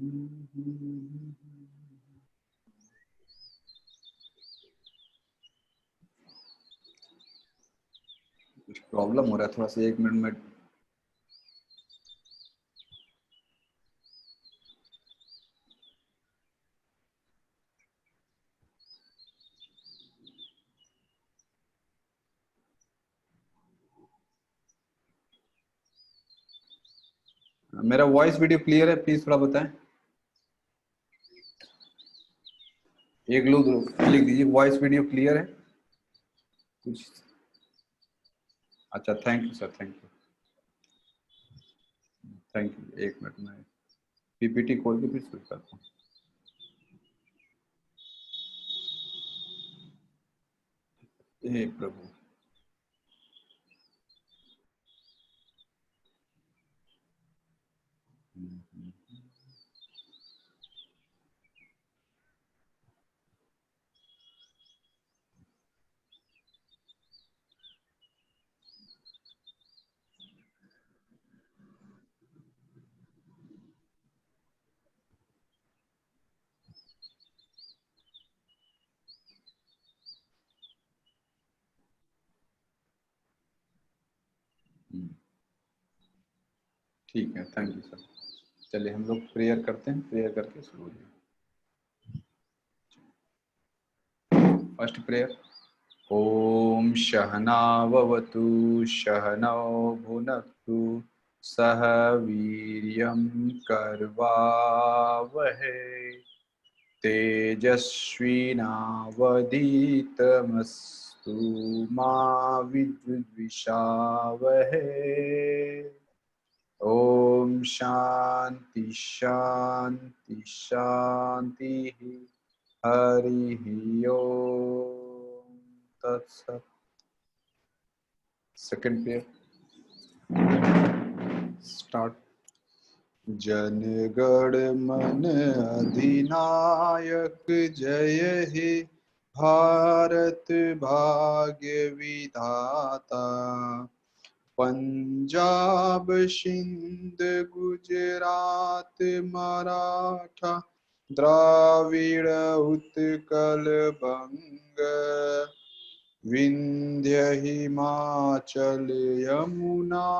कुछ प्रॉब्लम हो रहा है थोड़ा सा, 1 मिनट में। मेरा वॉइस वीडियो क्लियर है? प्लीज थोड़ा बताएं। एक लोग लिख दीजिए वॉइस वीडियो क्लियर है कुछ। अच्छा, thank you sir, thank you. Thank you. 1 minute में पीपीटी खोल के फिर शुरू करता हूँ। हे प्रभु। ठीक है, थैंक यू सर। चलिए हम लोग प्रेयर करते हैं, प्रेयर करके शुरू हो जाए। First prayer. ओम सहनाववतु सहनौ भुनक्तु सह वीर्यं करवावहै तेजस्विनावधीतमस्तु मा विद्विषावहै। ओम शांति शांति शांति। हरि ओम तत्सत। Second pair start. जनगण मन अधिनायक जय हे भारत भाग्य विधाता। पंजाब सिंध गुजरात मराठा द्राविड़ उत्कल बंग विंध्य हिमाचल यमुना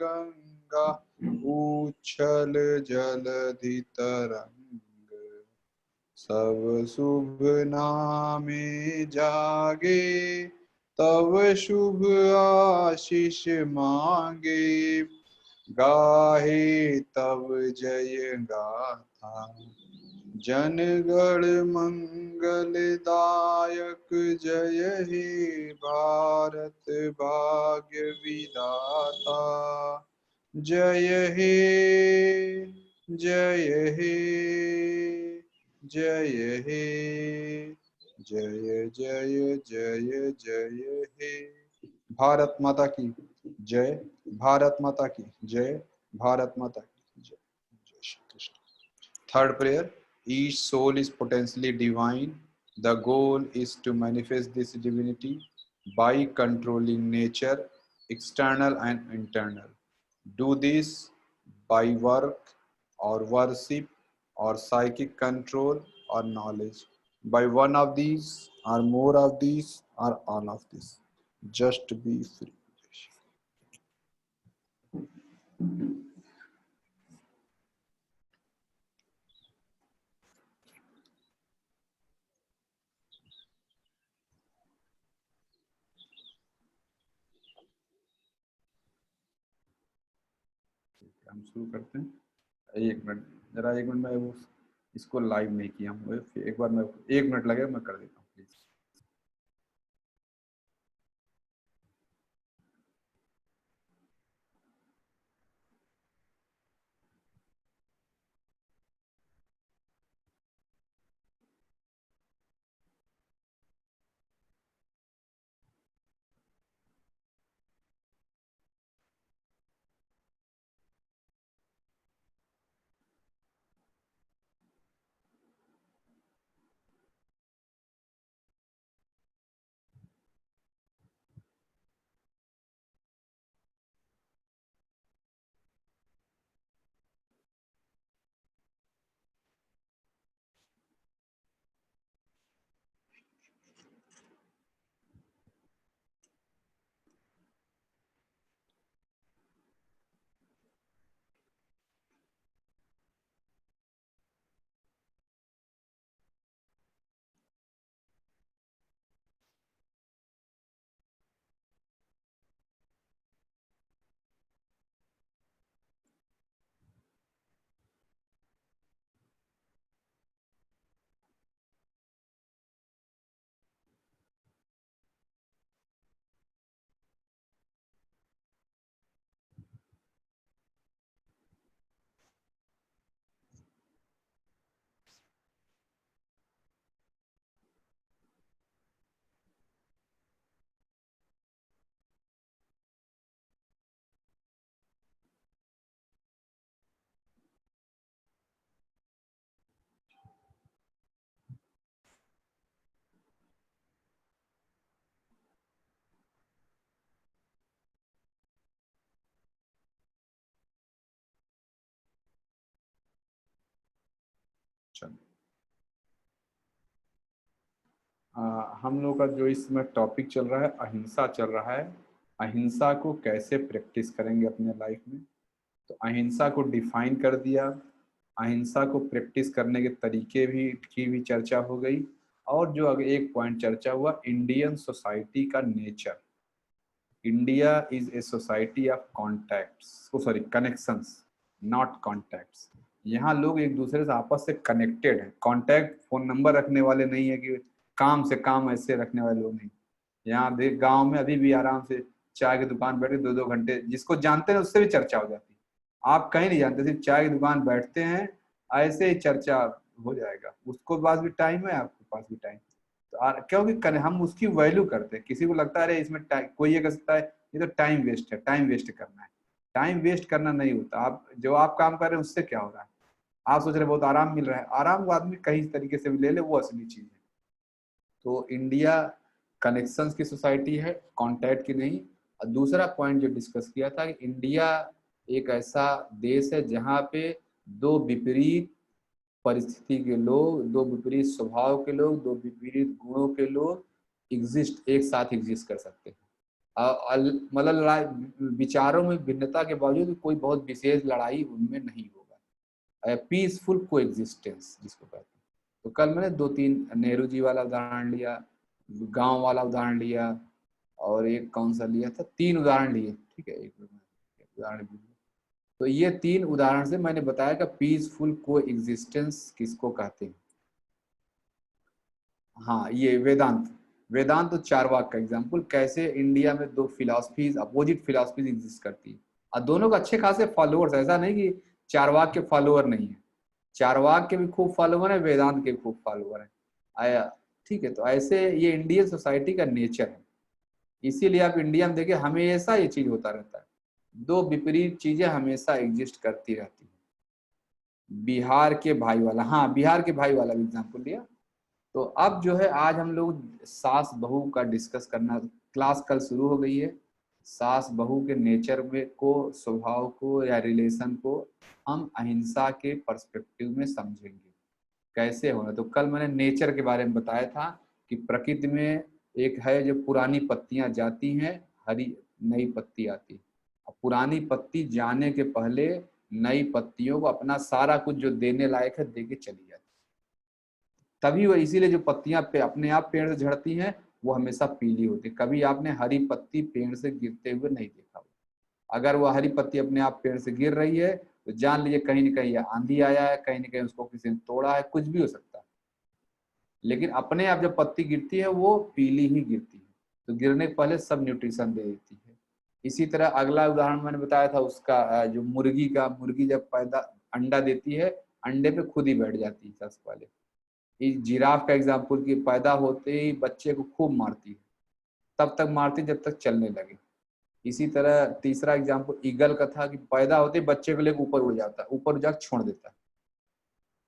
गंगा उच्छल जलधि तरंग। सब शुभ नामे जागे तब शुभ आशीष मांगे। गाहे तब जय गाथा जनगण मंगलदायक जय हे भारत भाग्य विधाता। जय हे जय हे जय हे जय जय जय जय हे। भारत माता की जय। भारत माता की जय। भारत माता की जय। जय Shri Krishna. Third prayer. Each soul is potentially divine. The goal is to manifest this divinity by controlling nature, external and internal. Do this by work or worship or psychic control or knowledge. By one of these or more of these or all of this. Just be free. हम शुरू करते हैं। 1 minute जरा, 1 minute में वो इसको live नहीं किया हूँ। एक बार मैं 1 मिनट लगेगा, मैं कर देता हूँ प्लीज। हम लोग का जो इसमें टॉपिक चल रहा है अहिंसा चल रहा है। अहिंसा को कैसे प्रैक्टिस करेंगे अपने लाइफ में, तो अहिंसा को डिफाइन कर दिया, अहिंसा को प्रैक्टिस करने के तरीके भी की भी चर्चा हो गई। और जो अगर एक पॉइंट चर्चा हुआ, इंडियन सोसाइटी का nature. India is a society of contacts, sorry connections, not contacts. यहाँ लोग एक दूसरे से आपस से कनेक्टेड है। कॉन्टैक्ट फोन नंबर रखने वाले नहीं है कि काम से काम ऐसे रखने वाले लोग नहीं। यहाँ देख गांव में अभी भी आराम से चाय की दुकान बैठे 2-2 घंटे, जिसको जानते हैं उससे भी चर्चा हो जाती है। आप कहीं नहीं जानते, सिर्फ चाय की दुकान बैठते हैं, ऐसे ही चर्चा हो जाएगा। उसको पास भी टाइम है, आपके पास भी टाइम। तो क्योंकि हम उसकी वैल्यू करते हैं। किसी को लगता है अरे इसमें कोई ये कह सकता है ये तो टाइम वेस्ट है, टाइम वेस्ट करना है। टाइम वेस्ट करना नहीं होता। आप जो आप काम कर रहे हैं उससे क्या हो रहा है? आप सोच रहे बहुत आराम मिल रहा है, आराम को आदमी कहीं तरीके से भी ले ले, वो असली चीज है। तो इंडिया कनेक्शंस की सोसाइटी है, कॉन्टैक्ट की नहीं। और दूसरा पॉइंट जो डिस्कस किया था कि इंडिया एक ऐसा देश है जहाँ पे दो विपरीत परिस्थिति के लोग, दो विपरीत स्वभाव के लोग, दो विपरीत गुणों के लोग एक साथ एग्जिस्ट कर सकते हैं। मतलब लड़ाई विचारों में भिन्नता के बावजूद कोई बहुत विशेष लड़ाई उनमें नहीं होगा। पीसफुल को एग्जिस्टेंस जिसको कहते हैं। तो कल मैंने 2-3 नेहरू जी वाला उदाहरण लिया, गांव वाला उदाहरण लिया, और एक कौन सा लिया था, 3 उदाहरण लिए, ठीक है। एक उदाहरण, तो ये 3 उदाहरण से मैंने बताया कि पीसफुल को एग्जिस्टेंस किसको कहते हैं। हाँ, ये वेदांत, वेदांत तो चारवाक का एग्जाम्पल, कैसे इंडिया में दो फिलॉसफीज, अपोजिट फिलॉसफीज एग्जिस्ट करती है और दोनों का अच्छे खासे फॉलोअर्स। ऐसा नहीं कि चारवाक के फॉलोअर नहीं है, चारवाक के भी खूब फॉलोअर है, वेदांत के खूब फॉलोअर है आया। ठीक है, तो ऐसे ये इंडियन सोसाइटी का नेचर है। इसीलिए आप इंडिया में देखिए हमेशा ये चीज होता रहता है, दो विपरीत चीजें हमेशा एग्जिस्ट करती रहती है। बिहार के भाई वाला, हाँ बिहार के भाई वाला भी एग्जाम्पल लिया। तो अब जो है आज हम लोग सास बहू का डिस्कस करना, क्लास कल शुरू हो गई है। सास बहू के नेचर में को, स्वभाव को या रिलेशन को हम अहिंसा के पर्सपेक्टिव में समझेंगे कैसे होना। तो कल मैंने नेचर के बारे में बताया था कि प्रकृति में एक है जो पुरानी पत्तियां जाती हैं, हरी नई पत्ती आती है। पुरानी पत्ती जाने के पहले नई पत्तियों को अपना सारा कुछ जो देने लायक है दे के चली जाती, तभी वो, इसीलिए जो पत्तियां अपने आप पेड़ से झड़ती हैं वो हमेशा पीली होती है। कभी आपने हरी पत्ती पेड़ से गिरते हुए नहीं देखा। अगर वो हरी पत्ती अपने आप पेड़ से गिर रही है तो जान लीजिए कहीं ना कहीं आंधी आया है, कहीं ना कहीं उसको किसी ने तोड़ा है, कुछ भी हो सकता है। लेकिन अपने आप जब पत्ती गिरती है वो पीली ही गिरती है, तो गिरने के पहले सब न्यूट्रिशन दे देती है। इसी तरह अगला उदाहरण मैंने बताया था उसका, जो मुर्गी का, मुर्गी जब पैदा अंडा देती है, अंडे पे खुद ही बैठ जाती है सबसे पहले। इस जिराफ का एग्जाम्पल कि पैदा होते ही बच्चे को खूब मारती है, तब तक मारती जब तक चलने लगे। इसी तरह तीसरा एग्जाम्पल ईगल का था कि पैदा होते ही बच्चे को लेकर ऊपर उड़ जाता है, ऊपर जाकर छोड़ देता है।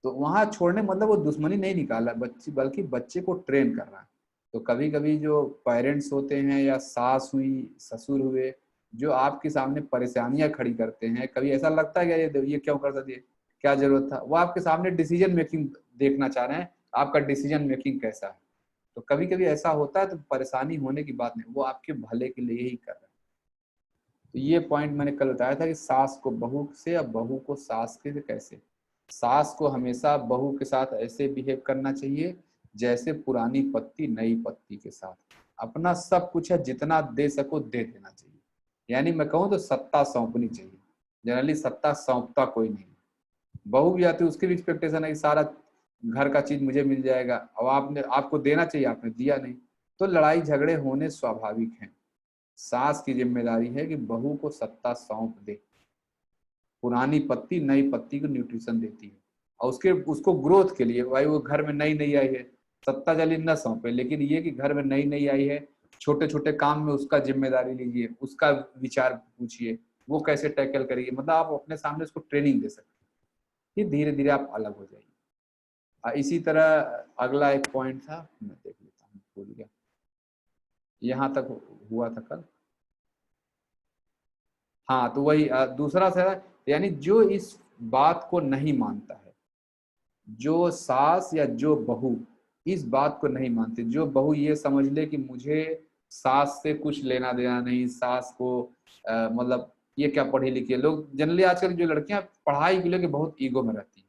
तो वहां छोड़ने मतलब वो दुश्मनी नहीं निकाला बच्चे, बल्कि बच्चे को ट्रेन कर रहा है। तो कभी कभी जो पेरेंट्स होते हैं या सास हुई, ससुर हुए, जो आपके सामने परेशानियां खड़ी करते हैं, कभी ऐसा लगता है कि ये क्यों कर सकती है, क्या जरूरत था, वो आपके सामने डिसीजन मेकिंग देखना चाह रहे हैं, आपका डिसीजन मेकिंग कैसा है। तो कभी कभी ऐसा होता है, तो परेशानी होने की बात नहीं, वो आपके भले के लिए ही कर रहे हैं। तो ये पॉइंट मैंने कल बताया था कि सास को बहू से या बहू को सास के से कैसे। सास को हमेशा बहू के साथ ऐसे बिहेव करना चाहिए जैसे पुरानी पत्ती नई पत्ती के साथ, अपना सब कुछ है जितना दे सको दे देना चाहिए। यानी मैं कहूँ तो सत्ता सौंपनी चाहिए। जनरली सत्ता सौंपता कोई नहीं, बहू भी आती है उसकी भी एक्सपेक्टेशन है कि सारा घर का चीज मुझे मिल जाएगा, और आपने, आपको देना चाहिए, आपने दिया नहीं, तो लड़ाई झगड़े होने स्वाभाविक हैं। सास की जिम्मेदारी है कि बहू को सत्ता सौंप दे, पुरानी पत्ती नई पत्ती को न्यूट्रिशन देती है, और उसके उसको ग्रोथ के लिए, भाई वो घर में नई नई आई है, सत्ता चली न सौंपे, लेकिन ये कि घर में नई नई आई है, छोटे छोटे काम में उसका जिम्मेदारी लीजिए, उसका विचार पूछिए, वो कैसे टैकल करिए, मतलब आप अपने सामने उसको ट्रेनिंग दे सकते हैं, फिर धीरे धीरे आप अलग हो जाइए। इसी तरह अगला एक पॉइंट था, मैं देख लेता हूँ, भूल गया, यहाँ तक हुआ था कल। हाँ, तो वही दूसरा था, यानी जो इस बात को नहीं मानता है, जो सास या जो बहू इस बात को नहीं मानते। जो बहू ये समझ ले कि मुझे सास से कुछ लेना देना नहीं, सास को मतलब ये क्या पढ़ी लिखी है। लोग जनरली आजकल जो लड़कियां पढ़ाई को लेकर बहुत ईगो में रहती हैं।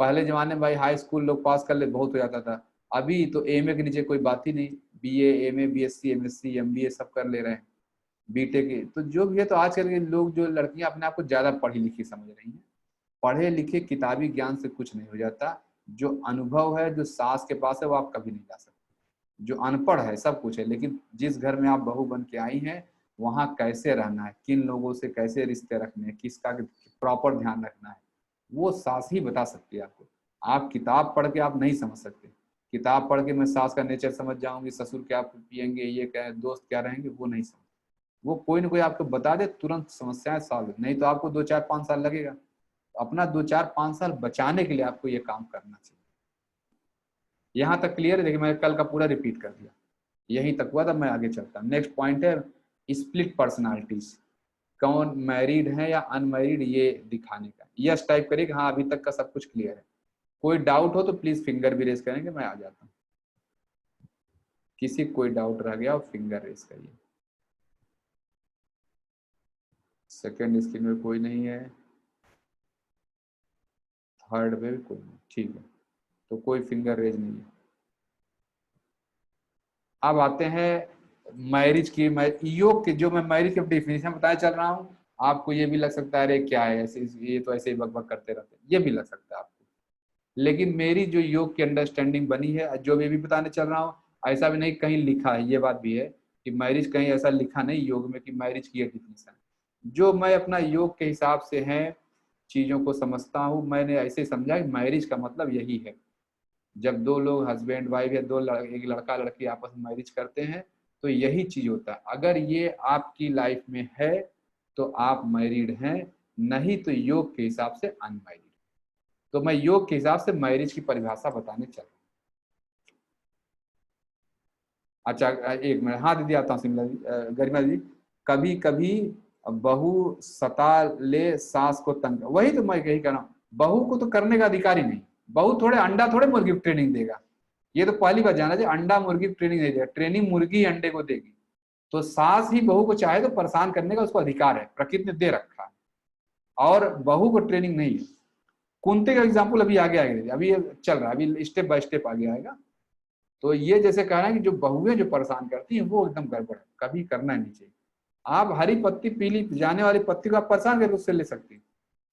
पहले जमाने में भाई हाई स्कूल लोग पास कर ले बहुत हो जाता था, अभी तो एमए के नीचे कोई बात ही नहीं। BA, MA, BSc, MSc, MBA सब कर ले रहे हैं, बीटेक। तो जो भी है, तो आजकल के लोग, जो लड़कियां अपने आप को ज्यादा पढ़ी लिखी समझ रही हैं। पढ़े लिखे किताबी ज्ञान से कुछ नहीं हो जाता। जो अनुभव है, जो सास के पास है, वो आप कभी नहीं ला सकते। जो अनपढ़ है सब कुछ है, लेकिन जिस घर में आप बहू बन के आई हैं, वहां कैसे रहना है, किन लोगों से कैसे रिश्ते रखने हैं, किसका प्रॉपर ध्यान रखना है, वो सास ही बता सकती है आपको। आप किताब पढ़ के आप नहीं समझ सकते। किताब पढ़ के मैं सास का नेचर समझ जाऊंगी, ससुर क्या पियेंगे, ये क्या, दोस्त क्या रहेंगे, वो नहीं समझ। वो कोई ना कोई आपको बता दे, तुरंत समस्याएं सॉल्व। नहीं तो आपको 2 4 5 साल लगेगा। अपना 2 4 5 साल बचाने के लिए आपको ये काम करना चाहिए। यहाँ तक क्लियर है? देखिए, मैं कल का पूरा रिपीट कर दिया, यहीं तक हुआ था। मैं आगे चलता हूँ। नेक्स्ट पॉइंट है स्प्लिट पर्सनालिटीज। कौन मैरिड है या अनमैरिड, ये दिखाने का। यस टाइप करिए कि हाँ अभी तक का सब कुछ क्लियर है। कोई डाउट हो तो प्लीज फिंगर भी रेज करेंगे, मैं आ जाता हूँ। किसी कोई डाउट रह गया और फिंगर रेज करिए। सेकेंड स्क्रीन में कोई नहीं है, थर्ड पे भी कोई नहीं, ठीक है। तो कोई फिंगर रेज नहीं है। अब आते हैं मैरिज की। योग की जो मैं मैरिज की डेफिनेशन बताया चल रहा हूँ, आपको ये भी लग सकता है अरे क्या है ऐसे, ये तो ऐसे ही बकबक करते रहते हैं, ये भी लग सकता है आपको। लेकिन मेरी जो योग की अंडरस्टैंडिंग बनी है, जो मैं भी बताने चल रहा हूँ, ऐसा भी नहीं कहीं लिखा है, ये बात भी है कि मैरिज कहीं ऐसा लिखा नहीं योग में कि मैरिज की डेफिनेशन। जो मैं अपना योग के हिसाब से है चीजों को समझता हूँ, मैंने ऐसे समझा कि मैरिज का मतलब यही है। जब दो लोग हस्बैंड वाइफ या एक लड़का लड़की आपस में मैरिज करते हैं, तो यही चीज होता है। अगर ये आपकी लाइफ में है तो आप मैरिड हैं, नहीं तो योग के हिसाब से अनमैरिड। तो मैं योग के हिसाब से मैरिज की परिभाषा बताने चल रहा हूँ। अच्छा, एक मिनट। हाँ दीदी, आता हूँ सिमला जी, गरिमा जी। कभी कभी बहू सता ले सास को तंग, वही तो मैं यही कह रहा हूँ। बहू को तो करने का अधिकार ही नहीं। बहू थोड़े अंडा थोड़े मुर्गी को ट्रेनिंग देगा। ये तो पहली बात जाना चाहिए, अंडा मुर्गी को ट्रेनिंग नहीं देगा, ट्रेनिंग मुर्गी अंडे को देगी। तो सास ही बहू को चाहे तो परेशान करने का उसको अधिकार है, प्रकृति ने दे रखा है। और बहू को ट्रेनिंग नहीं है। कुंती का एग्जाम्पल अभी आगे आएगा, अभी चल रहा है, अभी स्टेप बाय स्टेप आगे आएगा। तो ये जैसे कह रहे हैं कि जो बहुएं जो परेशान करती हैं वो एकदम गड़बड़ है, कभी करना नहीं चाहिए। आप हरी पत्ती पीली जाने वाली पत्ती को आप परेशान करके उससे ले सकती हैं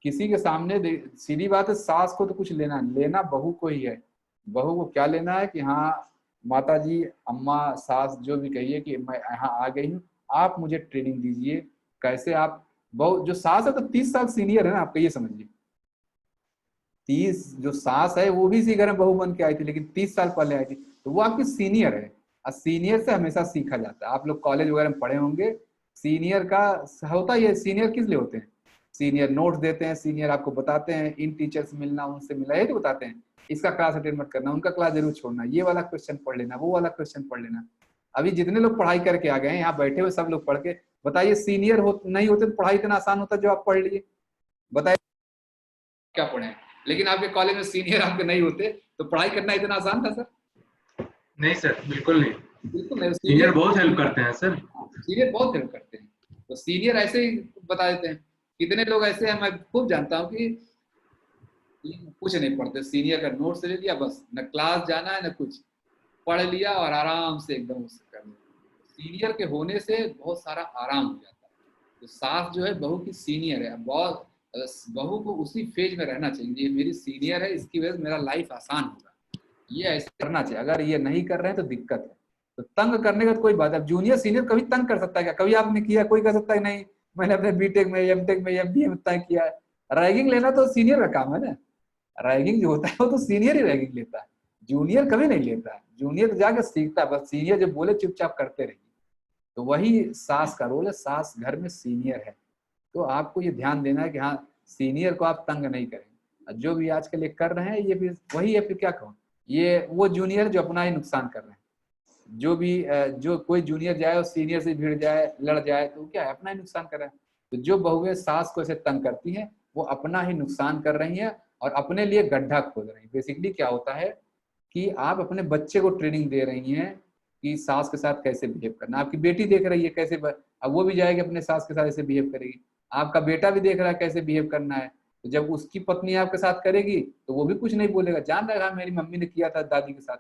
किसी के सामने। सीधी बात है, सास को तो कुछ लेना लेना बहू को ही है। बहू को क्या लेना है कि हाँ माता जी, अम्मा, सास जो भी कहिए कि मैं यहाँ आ गई हूँ, आप मुझे ट्रेनिंग दीजिए कैसे। आप बहू जो सास है तो 30 साल सीनियर है ना आपका, ये समझिए। 30 जो सास है वो भी इसी घर में बहू बन के आई थी, लेकिन 30 साल पहले आई थी, तो वो आपकी सीनियर है। और सीनियर से हमेशा सीखा जाता है। आप लोग कॉलेज वगैरह में पढ़े होंगे, सीनियर का होता ही है। सीनियर किस लिए होते हैं? सीनियर नोट्स देते हैं, सीनियर आपको बताते हैं इन टीचर से मिलना, उनसे मिलना, ये तो बताते हैं। इसका क्लास अटेंड मत करना, उनका क्लास जरूर छोड़ना, ये वाला क्वेश्चन पढ़ लेना, वो वाला क्वेश्चन पढ़ लेना। अभी जितने लोग पढ़ाई करके आ गए हैं यहाँ बैठे हुए सब लोग पढ़ के बताइए, सीनियर हो नहीं होते तो पढ़ाई इतना आसान होता जो आप पढ़ लिए? बताइए क्या पढ़े। लेकिन आपके कॉलेज में सीनियर आपके नहीं होते तो पढ़ाई करना इतना आसान था सर? नहीं सर, बिल्कुल नहीं। बिल्कुल नहीं। सीनियर बहुत हेल्प करते हैं सर। सीनियर बहुत हेल्प करते हैं। तो सीनियर ऐसे ही बता देते हैं। कितने लोग ऐसे हैं, मैं खूब जानता हूँ कि कुछ नहीं पढ़ते, सीनियर का नोट से ले लिया, बस न क्लास जाना है न कुछ, पढ़ लिया और आराम से एकदम उससे कर लिया। सीनियर के होने से बहुत सारा आराम हो जाता है। तो सास जो है बहू की सीनियर है, बहुत बहू को उसी फेज में रहना चाहिए, ये मेरी सीनियर है, इसकी वजह से मेरा लाइफ आसान होगा, ये ऐसे करना चाहिए। अगर ये नहीं कर रहे हैं तो दिक्कत है। तो तंग करने का तो कोई बात है। जूनियर सीनियर कभी तंग कर सकता है क्या? कभी आपने किया? कोई कर सकता है नहीं मैंने अपने बीटेक में, एमटेक में, एमबीए में तंग किया है। रैगिंग लेना तो सीनियर का काम है ना। रैगिंग जो होता है वो तो सीनियर ही रैगिंग लेता है, जूनियर कभी नहीं लेता है। जूनियर तो जाकर सीखता है, बस सीनियर जो बोले चुपचाप करते रहिए। तो वही सास का रोल है, सास घर में सीनियर है। तो आपको ये ध्यान देना है कि हाँ सीनियर को आप तंग नहीं करें। जो भी आजकल ये कर रहे हैं ये भी वही है, फिर क्या कहूँ, ये वो जूनियर जो अपना ही नुकसान कर रहे हैं। जो भी जो कोई जूनियर जाए और सीनियर से भिड़ जाए, लड़ जाए, तो क्या है, अपना ही नुकसान कर रहे हैं। तो जो बहुएं सास को ऐसे तंग करती हैं वो अपना ही नुकसान कर रही हैं और अपने लिए गड्ढा खोद रही हैं। बेसिकली क्या होता है कि आप अपने बच्चे को ट्रेनिंग दे रही हैं कि सास के साथ कैसे बिहेव करना। आपकी बेटी देख रही है कैसे अब वो भी जाएगी अपने सास के साथ ऐसे बिहेव करेगी। आपका बेटा भी देख रहा है कैसे बिहेव करना है। तो जब उसकी पत्नी आपके साथ करेगी तो वो भी कुछ नहीं बोलेगा, जान रहा है मेरी मम्मी ने किया था दादी के साथ,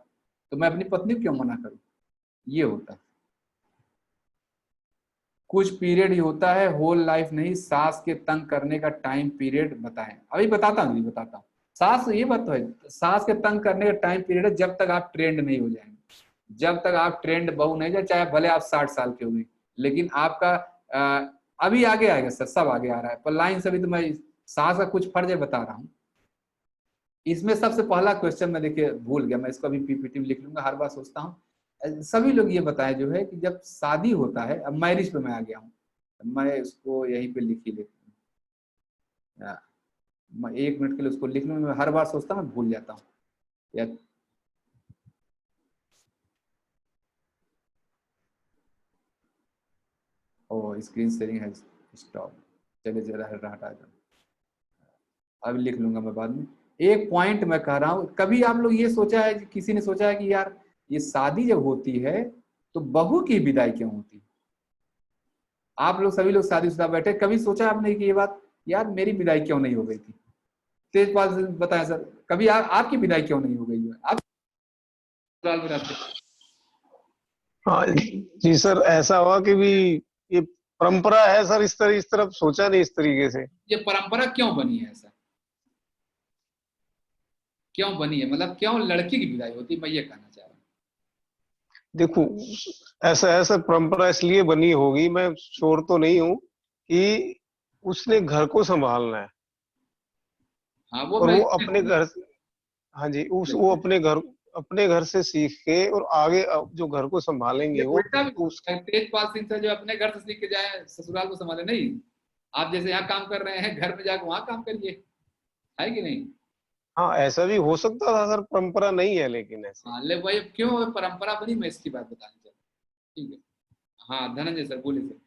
तो मैं अपनी पत्नी को क्यों मना करूं। ये होता है। कुछ पीरियड ही होता है, होल लाइफ नहीं। सास के तंग करने का टाइम पीरियड बताएं। अभी बताता हूँ सास, ये बात तो है, सास के तंग करने का टाइम पीरियड है जब तक आप ट्रेंड नहीं हो जाएंगे, जब तक आप ट्रेंड बहू नहीं जाए, चाहे भले आप 60 साल के हो गए, लेकिन आपका अभी आगे आएगा सर, सब आगे आ रहा है पर लाइन से। अभी तो मैं सास का कुछ फर्ज बता रहा हूँ। इसमें सबसे पहला क्वेश्चन मैं देखिए भूल गया, मैं इसको अभी पीपीटी में लिख लूंगा। हर बार सोचता हूँ सभी लोग ये बताएं जो है कि जब शादी होता है, अब मैरिज पे मैं आ गया हूँ, मैं उसको यहीं पे लिख ही लेता हूँ, मैं 1 मिनट के लिए उसको लिख लूँ। मैं हर बार सोचता हूँ, मैं भूल जाता हूँ या ओ स्क्रीन शेयरिंग है स्टॉप, चलिए जरा हटा दो, अब लिख लूंगा मैं बाद में। एक पॉइंट मैं कह रहा हूँ, कभी आप लोग ये सोचा है, किसी ने सोचा है कि यार ये शादी जब होती है तो बहू की विदाई क्यों होती है। आप लोग सभी लोग शादीशुदा बैठे, कभी सोचा आपने कि ये बात, यार मेरी विदाई क्यों नहीं हो गई थी। तेजपाल बताएं सर, कभी आपकी विदाई क्यों नहीं हो गई है। आप सवाल बनाते हैं। हाँ जी सर, ऐसा हुआ कि भी ये परंपरा है सर, इस तरफ सोचा नहीं इस तरीके से। ये परंपरा क्यों बनी है, ऐसा क्यों बनी है, मतलब क्यों लड़की की विदाई होती है, मैं ये कहना चाह रहा हूँ। देखो, ऐसा ऐसा परंपरा इसलिए बनी होगी, मैं श्योर तो नहीं हूँ, कि उसने घर को संभालना है हाँ वो और मैं वो अपने घर, हाँ जी, वो अपने घर से सीख के और आगे जो घर को संभालेंगे ये वो उल्टा भी उस। तेजपाल सिंह से जो अपने घर से सीख के जाए ससुराल को संभाले, नहीं आप जैसे यहाँ काम कर रहे हैं घर में जाकर वहां काम करिए, है कि नहीं। हाँ, ऐसा भी हो सकता था सर, परंपरा नहीं है लेकिन ऐसे। हाँ ले भाई क्यों परंपरा बनी, मैं इसकी बात बतानी चाहता हूँ। ठीक है, हाँ धनंजय सर बोलिए सर।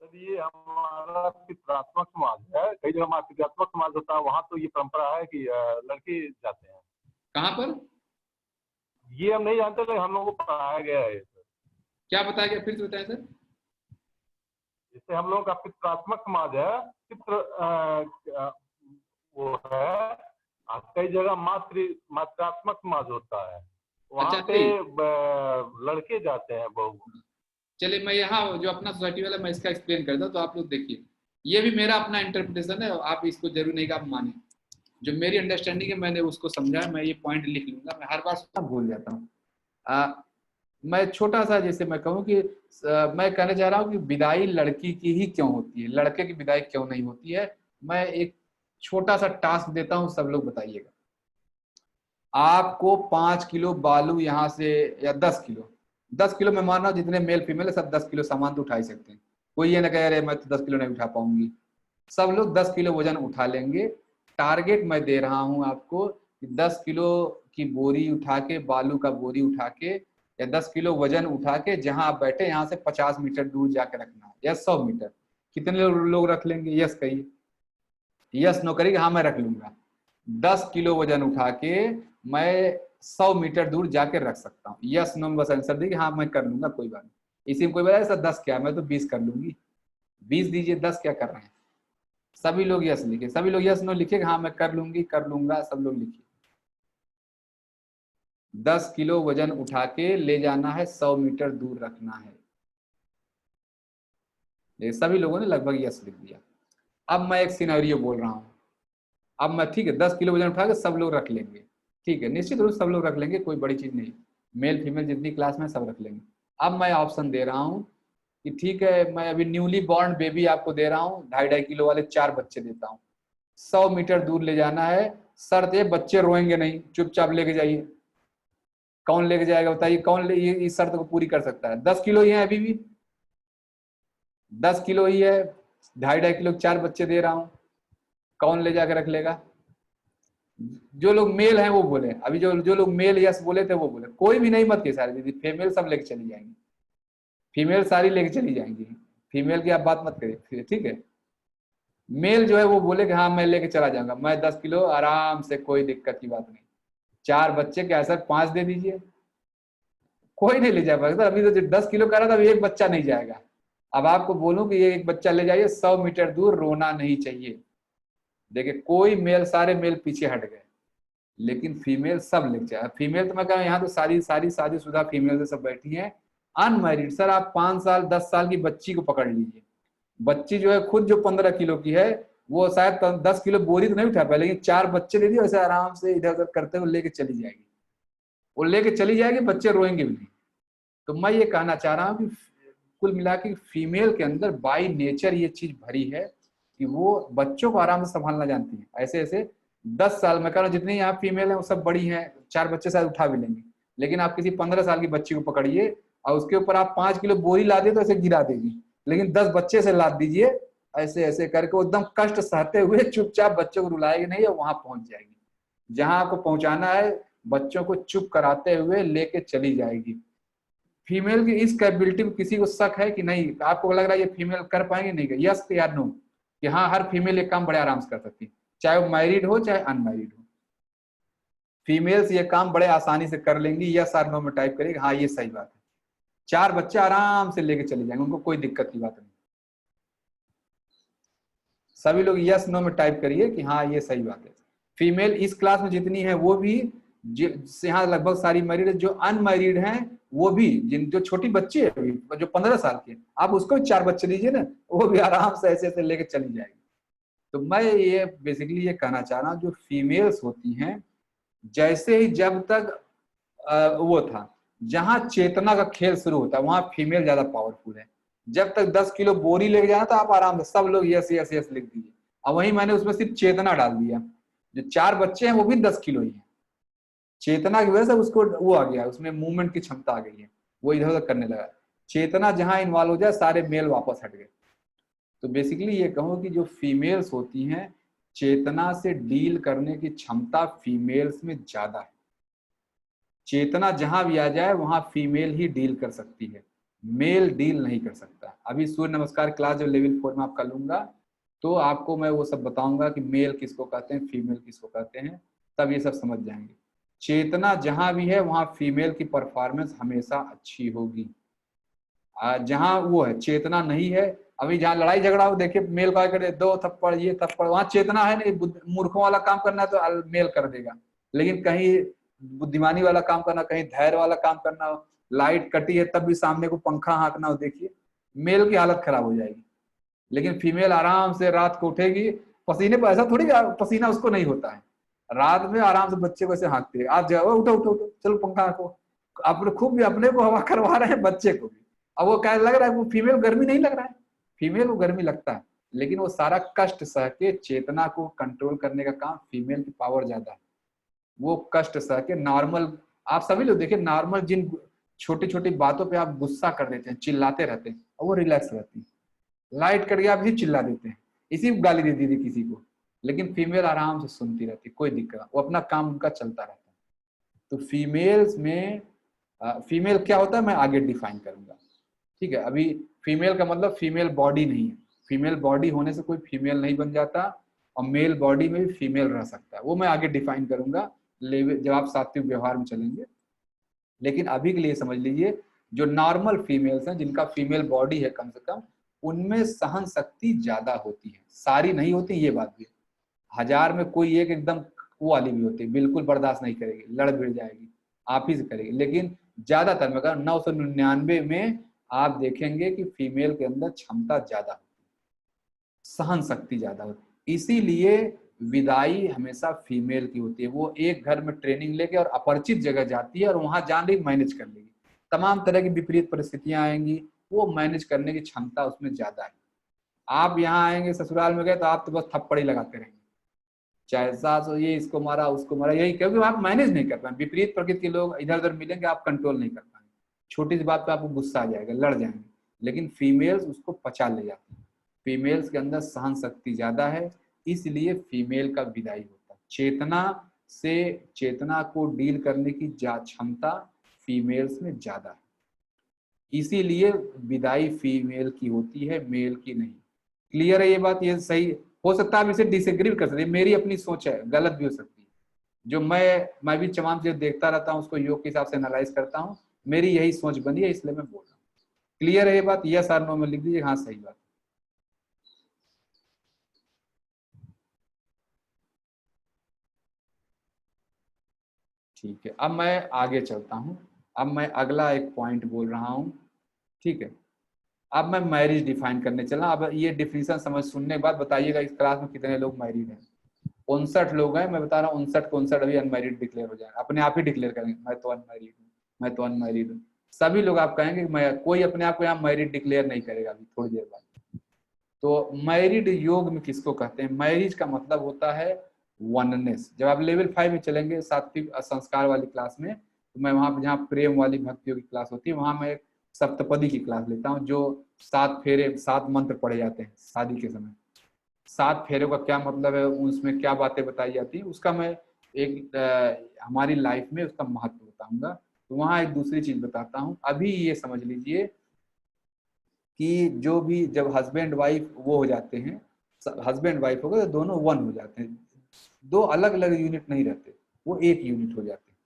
सर ये हमारा पितृत्मक समाज है, कई जगह हमारा पितृत्मक समाज होता है, वहाँ तो ये परंपरा है कि लड़के जाते हैं। कहाँ पर ये हम नहीं जानते, लेकिन हम लोगों को पढ़ाया गया है सर। क्या बताया गया, फिर से बताया सर। जैसे हम लोगों का पितृत्मक समाज है, वो है, कई जगह मात्रात्मक समाज होता है, वहाँ अच्छा, पे लड़के जाते हैं बहू। चलिए मैं यहाँ जो अपना सोसाइटी वाला मैं इसका एक्सप्लेन करता हूँ, तो आप लोग देखिए, ये भी मेरा अपना इंटरप्रिटेशन है, आप इसको जरूर नहीं कि आप माने, जो मेरी अंडरस्टैंडिंग है मैंने उसको समझा, मैं ये पॉइंट लिख लूंगा, मैं हर बार भूल जाता हूँ। मैं छोटा सा जैसे मैं कहूँ कि मैं कहना चाह रहा हूँ कि विदाई लड़की की ही क्यों होती है, लड़के की विदाई क्यों नहीं होती है। मैं एक छोटा सा टास्क देता हूँ, सब लोग बताइएगा। आपको 5 किलो बालू यहाँ से, या 10 किलो मैं मान रहा हूँ, जितने मेल फीमेल है सब 10 किलो सामान तो उठा ही सकते हैं, कोई ये ना कह रहे मैं तो 10 किलो नहीं उठा पाऊंगी, सब लोग 10 किलो वजन उठा लेंगे। टारगेट मैं दे रहा हूँ आपको कि 10 किलो की बोरी उठा के, बालू का बोरी उठा के, या 10 किलो वजन उठा के जहां आप बैठे यहाँ से 50 मीटर दूर जाके रखना है, या 100 मीटर। कितने लोग रख लेंगे, यस कहिए, यस नो करिए, हाँ मैं रख लूंगा। 10 किलो वजन उठा के मैं 100 मीटर दूर जाके रख सकता हूँ, यस नो बस आंसर दीजिए, हाँ मैं कर लूंगा, कोई बात नहीं। इसी में कोई बात है सर 10 क्या, मैं तो 20 कर लूंगी, 20 दीजिए, 10 क्या कर रहे हैं। सभी लोग यस लिखे, सभी लोग यस नो लिखे, हाँ मैं कर लूंगी, कर लूंगा, सब लोग लिखिए। 10 किलो वजन उठा के ले जाना है, 100 मीटर दूर रखना है, ये सभी लोगों ने लगभग यस लिख दिया। अब मैं एक सिनेरियो बोल रहा हूँ, अब मैं, ठीक है 10 किलो वजन उठा के सब लोग रख लेंगे, ठीक है निश्चित रूप से सब लोग रख लेंगे, कोई बड़ी चीज नहीं, मेल फीमेल जितनी क्लास में सब रख लेंगे। अब मैं ऑप्शन दे रहा हूँ कि ठीक है, मैं अभी न्यूली बॉर्न बेबी आपको दे रहा हूँ, 2.5 किलो वाले 4 बच्चे देता हूँ, 100 मीटर दूर ले जाना है, शर्त ये बच्चे रोएंगे नहीं, चुपचाप लेके जाइए। कौन लेके जाएगा बताइए, कौन ये इस शर्त को पूरी कर सकता है। 10 किलो ही है, अभी भी 10 किलो ही है, 2.5 किलो 4 बच्चे दे रहा हूँ, कौन ले जाकर रख लेगा। जो लोग मेल हैं वो बोले, अभी जो लोग मेल यस बोले थे वो बोले, कोई भी नहीं मत के, सारी दीदी फीमेल सब लेके चली जाएंगी, फीमेल सारी लेके चली जाएंगी, फीमेल की आप बात मत करिए, ठीक है। मेल जो है वो बोले कि हाँ मैं लेके चला जाऊंगा, मैं 10 किलो आराम से, कोई दिक्कत की बात नहीं। 4 बच्चे क्या सर 5 दे दीजिए, कोई नहीं ले जा पाएगा। अभी तो 10 किलो का रहा था, अभी एक बच्चा नहीं जाएगा। अब आपको बोलूं कि ये एक बच्चा ले जाइए 100 मीटर दूर, रोना नहीं चाहिए। देखिए कोई मेल, सारे मेल पीछे हट गए, लेकिन फीमेल सब ले जाए। फीमेल तो मैं कह रहा हूं यहाँ तो सारी शादीशुदा फीमेल सब बैठी हैं। अनमैरिड सर आप 5 साल 10 साल की बच्ची को पकड़ लीजिए, बच्ची जो है खुद जो 15 किलो की है, वो शायद 10 किलो बोरी तो नहीं उठा पाए, लेकिन 4 बच्चे ले दिए, वैसे आराम से इधर उधर करते हुए लेके चली जाएगी, वो लेके चली जाएगी, बच्चे रोएंगे भी नहीं। तो मैं ये कहना चाह रहा हूँ कि कुल मिला के फीमेल के अंदर बाई नेचर ये चीज भरी है कि वो बच्चों को आराम से संभालना जानती है। ऐसे ऐसे 10 साल में कह रहा हूँ जितनी यहाँ फीमेल है वो सब बड़ी हैं, 4 बच्चे शायद उठा भी लेंगे, लेकिन आप किसी 15 साल की बच्ची को पकड़िए और उसके ऊपर आप 5 किलो बोरी ला दिए तो ऐसे गिरा देगी, लेकिन 10 बच्चे से लाद दीजिए ऐसे ऐसे करके, एकदम कष्ट सहते हुए चुपचाप बच्चों को रुलाएगी नहीं और वहां पहुंच जाएगी जहां आपको पहुंचाना है, बच्चों को चुप कराते हुए लेके चली जाएगी। फीमेल की इस कैपेबिलिटी में किसी को शक है कि नहीं? आपको लग रहा है ये फीमेल कर पाएंगे नहीं? यस या नो? कि हाँ हर फीमेल ये काम बड़े आराम से कर सकती है, चाहे वो मैरिड हो चाहे अनमैरिड हो, फीमेल्स ये काम बड़े आसानी से कर लेंगी। यस और नो में टाइप करेगी, हाँ ये सही बात है। 4 बच्चे आराम से लेके चले जाएंगे, उनको कोई दिक्कत की बात नहीं। सभी लोग यस नो में टाइप करिए कि हाँ ये सही बात है। फीमेल इस क्लास में जितनी है वो भी यहाँ लगभग सारी मैरिड है, जो अनमैरिड हैं वो भी, जिन जो छोटी बच्ची है जो 15 साल की, आप उसको 4 बच्चे दीजिए ना, वो भी आराम से ऐसे ऐसे लेके चली जाएगी। तो मैं ये बेसिकली ये कहना चाह रहा हूँ, जो फीमेल्स होती हैं जैसे ही जब तक वो था जहां चेतना का खेल शुरू होता है वहां फीमेल ज्यादा पावरफुल है। जब तक 10 किलो बोरी लेके जाना था आप आराम से सब लोग यस यस यस लिख दीजिए, और वहीं मैंने उसमें सिर्फ चेतना डाल दिया। जो 4 बच्चे हैं वो भी 10 किलो ही है, चेतना की वजह से उसको वो आ गया, उसमें मूवमेंट की क्षमता आ गई है, वो इधर उधर करने लगा। चेतना जहां इन्वॉल्व हो जाए सारे मेल वापस हट गए। तो बेसिकली ये कहूँ कि जो फीमेल्स होती हैं चेतना से डील करने की क्षमता फीमेल्स में ज्यादा है। चेतना जहां भी आ जाए वहां फीमेल ही डील कर सकती है, मेल डील नहीं कर सकता। अभी सूर्य नमस्कार क्लास जो लेवल 4 में आपका लूंगा तो आपको मैं वो सब बताऊंगा कि मेल किसको कहते हैं, फीमेल किसको कहते हैं, तब ये सब समझ जाएंगे। चेतना जहां भी है वहां फीमेल की परफॉर्मेंस हमेशा अच्छी होगी। जहां वो है चेतना नहीं है, अभी जहाँ लड़ाई झगड़ा हो देखिए मेल का करे 2 थप्पड़ ये थप्पड़, वहां चेतना है नहीं, मूर्खों वाला काम करना है तो मेल कर देगा, लेकिन कहीं बुद्धिमानी वाला काम करना, कहीं धैर्य वाला काम करना हो, लाइट कटी है तब भी सामने को पंखा हाँकना हो, देखिए मेल की हालत खराब हो जाएगी। लेकिन फीमेल आराम से रात को उठेगी, पसीने पर ऐसा थोड़ी पसीना उसको नहीं होता है, रात में आराम से बच्चे को ऐसे हाँकते है, आप जाओ उठो उठो उठो चलो पंखा हाँको, अपने खूब भी अपने को हवा करवा रहे हैं बच्चे को भी। अब वो क्या लग रहा है, वो फीमेल गर्मी नहीं लग रहा है, फीमेल को गर्मी लगता है, लेकिन वो सारा कष्ट सह के चेतना को कंट्रोल करने का काम फीमेल की पावर ज्यादा है। वो कष्ट सह के नॉर्मल, आप सभी लोग देखिए नॉर्मल जिन छोटी छोटी बातों पे आप गुस्सा कर देते हैं, चिल्लाते रहते हैं, और वो रिलैक्स रहती है। लाइट कट गया भी चिल्ला देते हैं, इसी गाली दे दी थी किसी को, लेकिन फीमेल आराम से सुनती रहती, कोई दिक्कत, वो अपना काम उनका चलता रहता है। तो फीमेल्स में फीमेल क्या होता है मैं आगे डिफाइन करूंगा, ठीक है। अभी फीमेल का मतलब फीमेल बॉडी नहीं है, फीमेल बॉडी होने से कोई फीमेल नहीं बन जाता, और मेल बॉडी में भी फीमेल रह सकता है, वो मैं आगे डिफाइन करूंगा जब आप सात्विक व्यवहार में चलेंगे। लेकिन अभी के लिए समझ लीजिए जो नॉर्मल फीमेल्स हैं जिनका फीमेल बॉडी है कम से कम, उनमें सहन शक्ति ज्यादा होती है, सारी नहीं होती ये बात भी, 1000 में कोई एक एकदम वो वाली भी होती है, बिल्कुल बर्दाश्त नहीं करेगी, लड़ भिड़ जाएगी, आप ही से करेगी। लेकिन ज्यादातर में 999 में आप देखेंगे कि फीमेल के अंदर क्षमता ज्यादा होती है, सहन शक्ति ज्यादा होती है, इसीलिए विदाई हमेशा फीमेल की होती है। वो एक घर में ट्रेनिंग लेके और अपरिचित जगह जाती है और वहां जान रही मैनेज कर लेगी, तमाम तरह की विपरीत परिस्थितियां आएंगी, वो मैनेज करने की क्षमता उसमें ज्यादा है। आप यहाँ आएंगे ससुराल में गए तो आप तो बस थप्पड़ ही लगाते रहेंगे, चाहे सास हो ये इसको मारा उसको मारा, यही क्योंकि आप मैनेज नहीं कर पाए। विपरीत प्रकृति के लोग इधर उधर मिलेंगे, आप कंट्रोल नहीं कर पाएंगे, छोटी सी बात पे आपको गुस्सा आ जाएगा, लड़ जाएंगे। लेकिन फीमेल्स उसको पचा ले जाती है, फीमेल्स के अंदर सहन शक्ति ज्यादा है, इसलिए फीमेल का विदाई होता है। चेतना से चेतना को डील करने की क्षमता फीमेल्स में ज्यादा है, इसीलिए विदाई फीमेल की होती है, मेल की नहीं। क्लियर है ये बात? ये सही हो सकता है, आप इसे डिसएग्री कर सकते हैं, मेरी अपनी सोच है, गलत भी हो सकती है, जो मैं भी तमाम चीजें देखता रहता हूँ, उसको योग के हिसाब से एनालाइज करता हूँ, मेरी यही सोच बनी है, इसलिए मैं बोल रहा हूँ। क्लियर है ये बात? यस और नो में लिख दीजिए, हाँ सही बात। ठीक है, अब मैं आगे चलता हूँ। अब मैं अगला एक पॉइंट बोल रहा हूँ, ठीक है। अब मैं मैरिज डिफाइन करने चला। अब ये डिफिनेशन समझ सुनने के बाद बताइएगा इस क्लास में कितने लोग मैरिड हैं। 59 लोग हैं, मैं बता रहा हूँ 59 को 59 अभी अनमैरिड डिक्लेयर हो जाए, अपने आप ही डिक्लेयर करेंगे मैं तो अनमैरिड हूँ, मैं तो अनमैरिड हूँ। सभी लोग आप कहेंगे मैं, कोई अपने आप को यहाँ मैरिड डिक्लेयर नहीं करेगा अभी थोड़ी देर बाद। तो मैरिड योग में किसको कहते हैं? मैरिज का मतलब होता है वननेस। जब आप लेवल 5 में चलेंगे सात्विक संस्कार वाली क्लास में, तो मैं वहां जहाँ प्रेम वाली भक्तियों की क्लास होती है, वहां मैं सप्तपदी की क्लास लेता हूँ, जो 7 फेरे 7 मंत्र पढ़े जाते हैं शादी के समय। 7 फेरों का क्या मतलब है, उसमें क्या बातें बताई जाती है, उसका मैं एक हमारी लाइफ में उसका महत्व बताऊंगा। तो वहां एक दूसरी चीज बताता हूँ। अभी ये समझ लीजिए कि जो भी जब हस्बैंड वाइफ वो हो जाते हैं, हस्बैंड वाइफ हो गए तो दोनों वन हो जाते हैं, दो अलग अलग यूनिट नहीं रहते, वो एक यूनिट हो जाते हैं।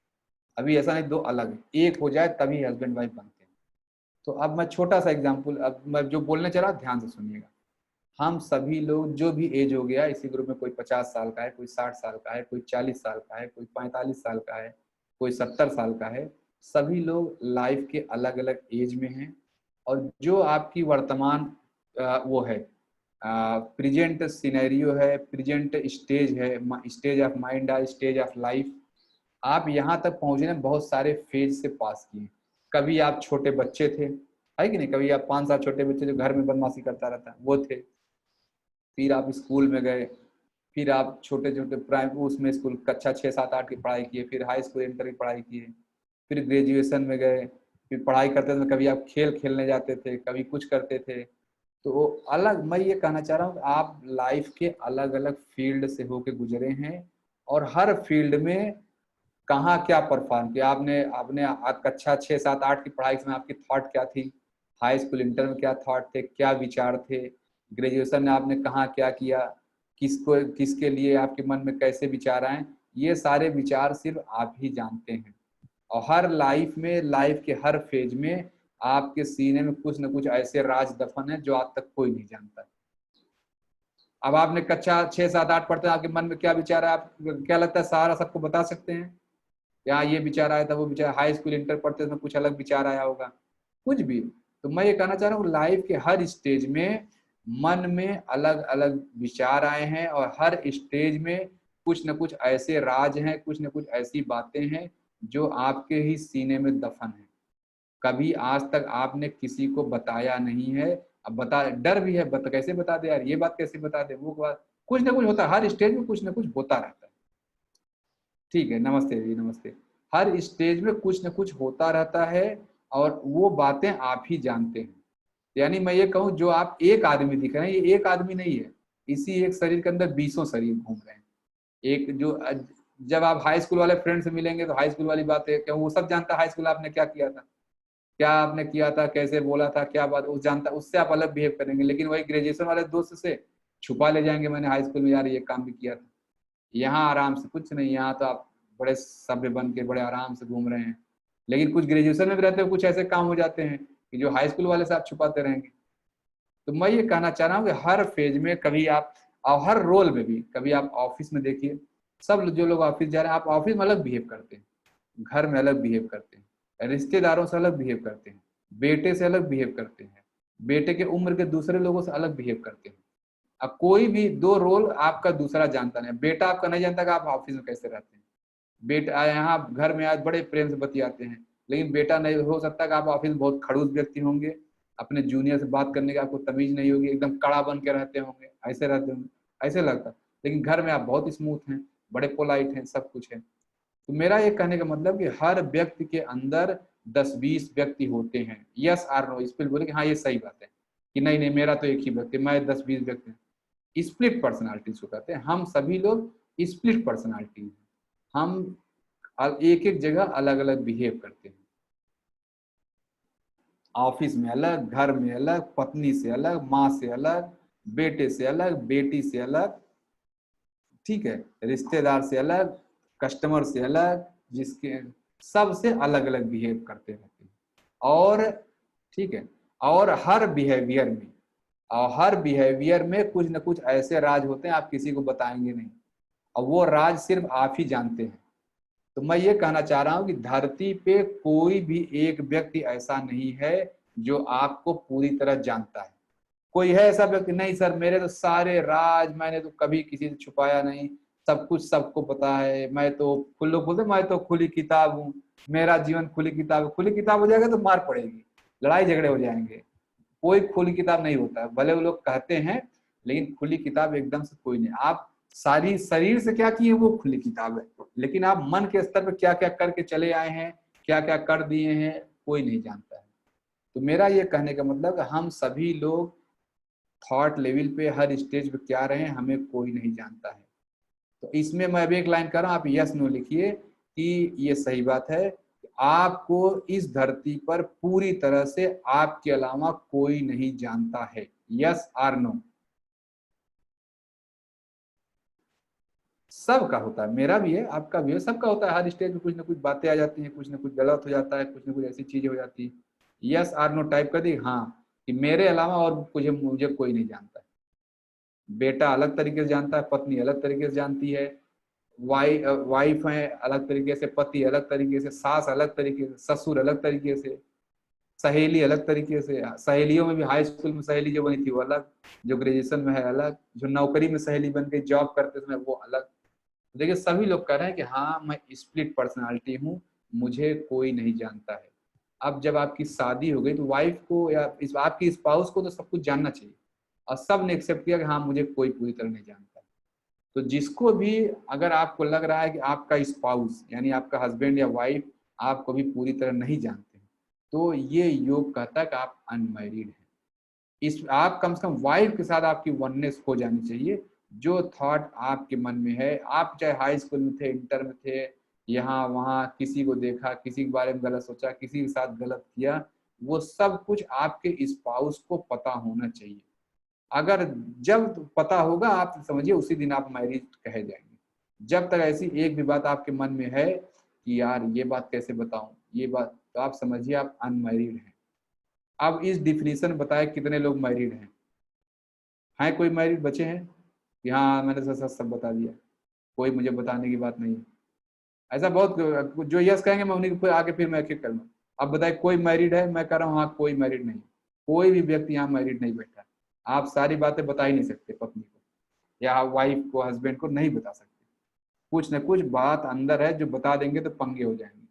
अभी ऐसा नहीं दो अलग है, एक हो जाए तभी हस्बैंड वाइफ बनते हैं। तो अब मैं छोटा सा एग्जांपल, अब मैं जो बोलने चला ध्यान से सुनिएगा। हम सभी लोग जो भी एज हो गया इसी ग्रुप में, कोई 50 साल का है, कोई 60 साल का है, कोई 40 साल का है, कोई 45 साल का है, कोई 70 साल का है, सभी लोग लाइफ के अलग अलग एज में हैं। और जो आपकी वर्तमान वो है प्रेजेंट सिनेरियो है, प्रेजेंट स्टेज है, स्टेज ऑफ माइंड है, स्टेज ऑफ लाइफ, आप यहाँ तक पहुंचने में बहुत सारे फेज से पास किए। कभी आप छोटे बच्चे थे, है कि नहीं? कभी आप 5 साल छोटे बच्चे जो घर में बदमाशी करता रहता है वो थे। फिर आप स्कूल में गए, फिर आप छोटे छोटे प्राइम उसमें स्कूल कक्षा 6, 7, 8 की पढ़ाई किए, फिर हाई स्कूल इंटर की पढ़ाई किए, फिर ग्रेजुएशन में गए, फिर पढ़ाई करते थे, कभी आप खेल खेलने जाते थे, कभी कुछ करते थे। तो अलग, मैं ये कहना चाह रहा हूँ आप लाइफ के अलग अलग फील्ड से होके गुजरे हैं, और हर फील्ड में कहाँ क्या परफॉर्म किया आपने। आपने कक्षा 6, 7, 8 की पढ़ाई में आपकी थॉट क्या थी, हाई स्कूल इंटर में क्या थॉट थे, क्या विचार थे, ग्रेजुएशन में आपने कहाँ क्या किया, किसको किसके लिए आपके मन में कैसे विचार आए, ये सारे विचार सिर्फ आप ही जानते हैं। और हर लाइफ में, लाइफ के हर फेज में आपके सीने में कुछ न कुछ ऐसे राज दफन है जो आज तक कोई नहीं जानता। अब आपने कक्षा 6, 7, 8 पढ़ते हैं, आपके मन में क्या विचार है, आप क्या लगता है सारा सबको बता सकते हैं? यहाँ ये विचार आया था, वो विचार, हाई स्कूल इंटर पढ़ते थे कुछ अलग विचार आया होगा, कुछ भी। तो मैं ये कहना चाह रहा हूँ लाइफ के हर स्टेज में मन में अलग अलग विचार आए हैं, और हर स्टेज में कुछ न कुछ ऐसे राज हैं, कुछ न कुछ ऐसी बातें हैं जो आपके ही सीने में दफन है। कभी आज तक आपने किसी को बताया नहीं है, अब बता, डर भी है, कैसे बता दे यार, ये बात कैसे बता दे, वो बात, कुछ ना कुछ होता है, हर स्टेज में कुछ ना कुछ होता रहता है। ठीक है, नमस्ते जी, नमस्ते। हर स्टेज में कुछ न कुछ होता रहता है, और वो बातें आप ही जानते हैं। यानी मैं ये कहूँ, जो आप एक आदमी दिख रहे हैं, ये एक आदमी नहीं है, इसी एक शरीर के अंदर 20 शरीर घूम रहे हैं। एक जो जब आप हाई स्कूल वाले फ्रेंड से मिलेंगे तो हाई स्कूल वाली बातें क्या वो सब जानता है, हाई स्कूल आपने क्या किया था, क्या आपने किया था, कैसे बोला था, क्या बात वो जानता, उससे आप अलग बिहेव करेंगे। लेकिन वही ग्रेजुएशन वाले दोस्त से छुपा ले जाएंगे, मैंने हाई स्कूल में यार ये काम भी किया था। यहाँ आराम से कुछ नहीं, यहाँ तो आप बड़े सभ्य बन के बड़े आराम से घूम रहे हैं। लेकिन कुछ ग्रेजुएशन में भी रहते हो, कुछ ऐसे काम हो जाते हैं कि जो हाई स्कूल वाले से आप छुपाते रहेंगे। तो मैं ये कहना चाह रहा हूँ कि हर फेज में कभी आप, और हर रोल में भी, कभी आप ऑफिस में देखिए, सब जो लोग ऑफिस जा रहे हैं, आप ऑफिस में अलग बिहेव करते हैं, घर में अलग बिहेव करते हैं, रिश्तेदारों से अलग बिहेव करते हैं, बेटे से अलग बिहेव करते हैं, बेटे के उम्र के दूसरे लोगों से अलग बिहेव करते हैं। अब कोई भी दो रोल आपका दूसरा जानता नहीं, बेटा आपका नहीं जानता कि आप ऑफिस में कैसे रहते हैं। बेटा यहाँ घर में आज बड़े प्रेम से बतियाते हैं, लेकिन बेटा नहीं, हो सकता है कि आप ऑफिस में बहुत खड़ूस व्यक्ति होंगे, अपने जूनियर से बात करने की आपको तमीज नहीं होगी, एकदम कड़ा बन के रहते होंगे, ऐसे रहते होंगे, ऐसे लगता। लेकिन घर में आप बहुत स्मूथ हैं, बड़े पोलाइट हैं, सब कुछ है। तो मेरा ये कहने का मतलब कि हर व्यक्ति के अंदर 10-20 व्यक्ति होते हैं। यस आर नो, इस पर बोले कि हाँ ये सही बात है, कि नहीं नहीं मेरा तो एक ही व्यक्ति, मैं 10-20 व्यक्ति हैं। स्प्लिट पर्सनालिटी को कहते हैं। हम सभी लोग स्प्लिट पर्सनालिटी हैं, हम एक एक जगह अलग अलग बिहेव करते हैं। ऑफिस में अलग, घर में अलग, पत्नी से अलग, माँ से अलग, बेटे से अलग, बेटी से अलग, ठीक है, रिश्तेदार से अलग, कस्टमर से अलग, जिसके सबसे अलग अलग बिहेव करते रहते हैं। और ठीक है, और हर बिहेवियर में कुछ न कुछ ऐसे राज होते हैं आप किसी को बताएंगे नहीं, और वो राज सिर्फ आप ही जानते हैं। तो मैं ये कहना चाह रहा हूं कि धरती पे कोई भी एक व्यक्ति ऐसा नहीं है जो आपको पूरी तरह जानता है। कोई है ऐसा व्यक्ति? नहीं सर, मेरे तो सारे राज, मैंने तो कभी किसी से छुपाया नहीं, सब कुछ सबको पता है, मैं तो लोग बोलते मैं तो खुली किताब हूँ, मेरा जीवन खुली किताब है। खुली किताब हो जाएगा तो मार पड़ेगी, लड़ाई झगड़े हो जाएंगे। कोई खुली किताब नहीं होता है, भले वो लोग कहते हैं, लेकिन खुली किताब एकदम से कोई नहीं। आप सारी शरीर से क्या किए वो खुली किताब है, लेकिन आप मन के स्तर पर क्या क्या करके चले आए हैं, क्या क्या कर दिए हैं, कोई नहीं जानता है। तो मेरा ये कहने का मतलब हम सभी लोग थॉट लेवल पे हर स्टेज पे क्या रहे हैं हमें कोई नहीं जानता है। तो इसमें मैं अभी एक लाइन कर रहा हूँ, आप यस नो लिखिए कि ये सही बात है, आपको इस धरती पर पूरी तरह से आपके अलावा कोई नहीं जानता है। यस और नो? सबका होता है, मेरा भी है, आपका भी है, सबका होता है। हर स्टेज पे कुछ ना कुछ बातें आ जाती हैं, कुछ ना कुछ गलत हो जाता है, कुछ ना कुछ ऐसी चीजें हो जाती है। यस और नो टाइप कर दी, हाँ, कि मेरे अलावा और मुझे कोई नहीं जानता है। बेटा अलग तरीके से जानता है, पत्नी अलग तरीके से जानती है, वाइफ है अलग तरीके से, पति अलग तरीके से, सास अलग तरीके से, ससुर अलग तरीके से, सहेली अलग तरीके से। सहेलियों में भी हाई स्कूल में सहेली जो बनी थी वो अलग, जो ग्रेजुएशन में है अलग, जो नौकरी में सहेली बन गई जॉब करते समय वो अलग। देखिए सभी लोग कह रहे हैं कि हाँ मैं स्प्लिट पर्सनालिटी हूँ, मुझे कोई नहीं जानता है। अब जब आपकी शादी हो गई तो वाइफ को या आपकी स्पाउस को तो सब कुछ जानना चाहिए, और सब ने एक्सेप्ट किया कि हाँ मुझे कोई पूरी तरह नहीं जानता। तो जिसको भी अगर आपको लग रहा है कि आपका स्पाउस यानी आपका हस्बैंड या वाइफ आपको भी पूरी तरह नहीं जानते, तो ये योग कहता है कि आप अनमैरिड हैं। इस आप कम से कम वाइफ के साथ आपकी वननेस हो जानी चाहिए। जो थॉट आपके मन में है, आप चाहे हाई स्कूल में थे, इंटर में थे, यहाँ वहाँ किसी को देखा, किसी के बारे में गलत सोचा, किसी के साथ गलत किया, वो सब कुछ आपके स्पाउस को पता होना चाहिए। अगर जब पता होगा आप समझिए उसी दिन आप मैरिज कहे जाएंगे। जब तक ऐसी एक भी बात आपके मन में है कि यार ये बात कैसे बताऊं, ये बात, तो आप समझिए आप अनमैरिड हैं। अब इस डिफिनीशन बताए कितने लोग मैरिड हैं? कोई मैरिड बचे हैं कि हाँ मैंने सब बता दिया, कोई मुझे बताने की बात नहीं है? ऐसा बहुत, जो यस कहेंगे मैं उन्हीं को आगे फिर मैं एक करूँगा। अब बताए कोई मैरिड है? मैं कह रहा हूँ हाँ कोई मैरिड नहीं, कोई भी व्यक्ति यहाँ मैरिड नहीं बैठा। आप सारी बातें बता ही नहीं सकते पत्नी को या वाइफ को, हस्बैंड को नहीं बता सकते। कुछ न कुछ बात अंदर है जो बता देंगे तो पंगे हो जाएंगे,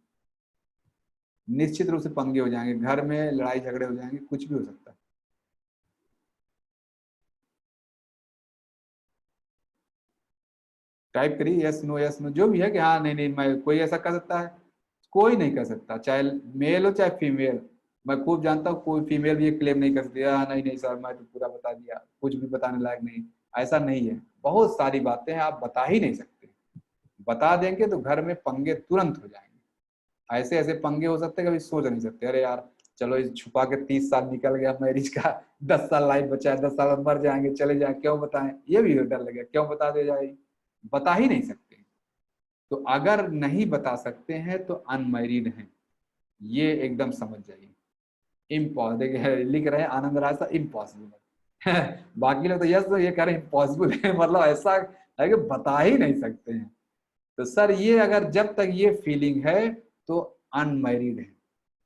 निश्चित रूप से पंगे हो जाएंगे, घर में लड़ाई झगड़े हो जाएंगे, कुछ भी हो सकता है। टाइप करिए यस नो जो भी है कि हाँ नहीं नहीं मैं, कोई ऐसा कर सकता है? कोई नहीं कर सकता, चाहे मेल हो चाहे फीमेल। मैं खूब जानता हूँ कोई फीमेल भी ये क्लेम नहीं कर सकती नहीं नहीं सर मैं तो पूरा बता दिया, कुछ भी बताने लायक नहीं। ऐसा नहीं है, बहुत सारी बातें हैं आप बता ही नहीं सकते। बता देंगे तो घर में पंगे तुरंत हो जाएंगे। ऐसे ऐसे पंगे हो सकते कभी सोच नहीं सकते। अरे यार चलो इस छुपा के 30 साल निकल गया मैरिज का, 10 साल लाइफ बचा है, 10 साल में मर जाएंगे, चले जाए, क्यों बताएं? ये भी डर लगे क्यों बता दे जाए, बता ही नहीं सकते। तो अगर नहीं बता सकते हैं तो अनमैरिड हैं, ये एकदम समझ जाइए। इम्पॉसिबल लिख रहे हैं आनंद राज साहब, इम्पॉसिबल है। बाकी लोग तो यस तो ये कह रहे हैं इम्पॉसिबल है, मतलब ऐसा है कि बता ही नहीं सकते हैं। तो सर ये अगर जब तक ये फीलिंग है तो अनमैरिड है।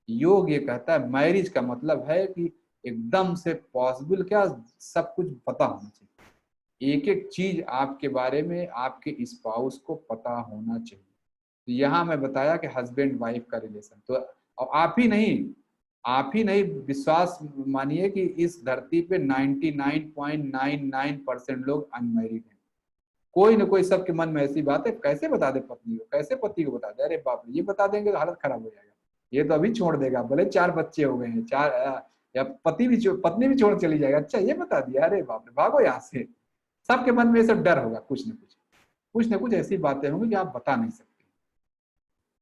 योग ये कहता है मैरिज का मतलब है कि एकदम से पॉसिबल क्या, सब कुछ पता होना चाहिए, एक एक चीज आपके बारे में आपके स्पाउस को पता होना चाहिए। तो यहाँ मैं बताया कि हस्बैंड वाइफ का रिलेशन, तो और आप ही नहीं विश्वास मानिए कि इस धरती पे 99.99% लोग अनमैरिड हैं। कोई ना कोई सबके मन में ऐसी बात है, कैसे बता दे पत्नी को, कैसे पति को बता दे? अरे बाप रे, ये बता देंगे तो हालत खराब हो जाएगा, ये तो अभी छोड़ देगा, भले 4 बच्चे हो गए हैं, 4 या पत्नी भी छोड़ चली जाएगा, अच्छा ये बता दिया, अरे बाप रे भागो यहाँ से। सबके मन में सब डर होगा, कुछ न कुछ ऐसी बातें होंगी कि आप बता नहीं सकते।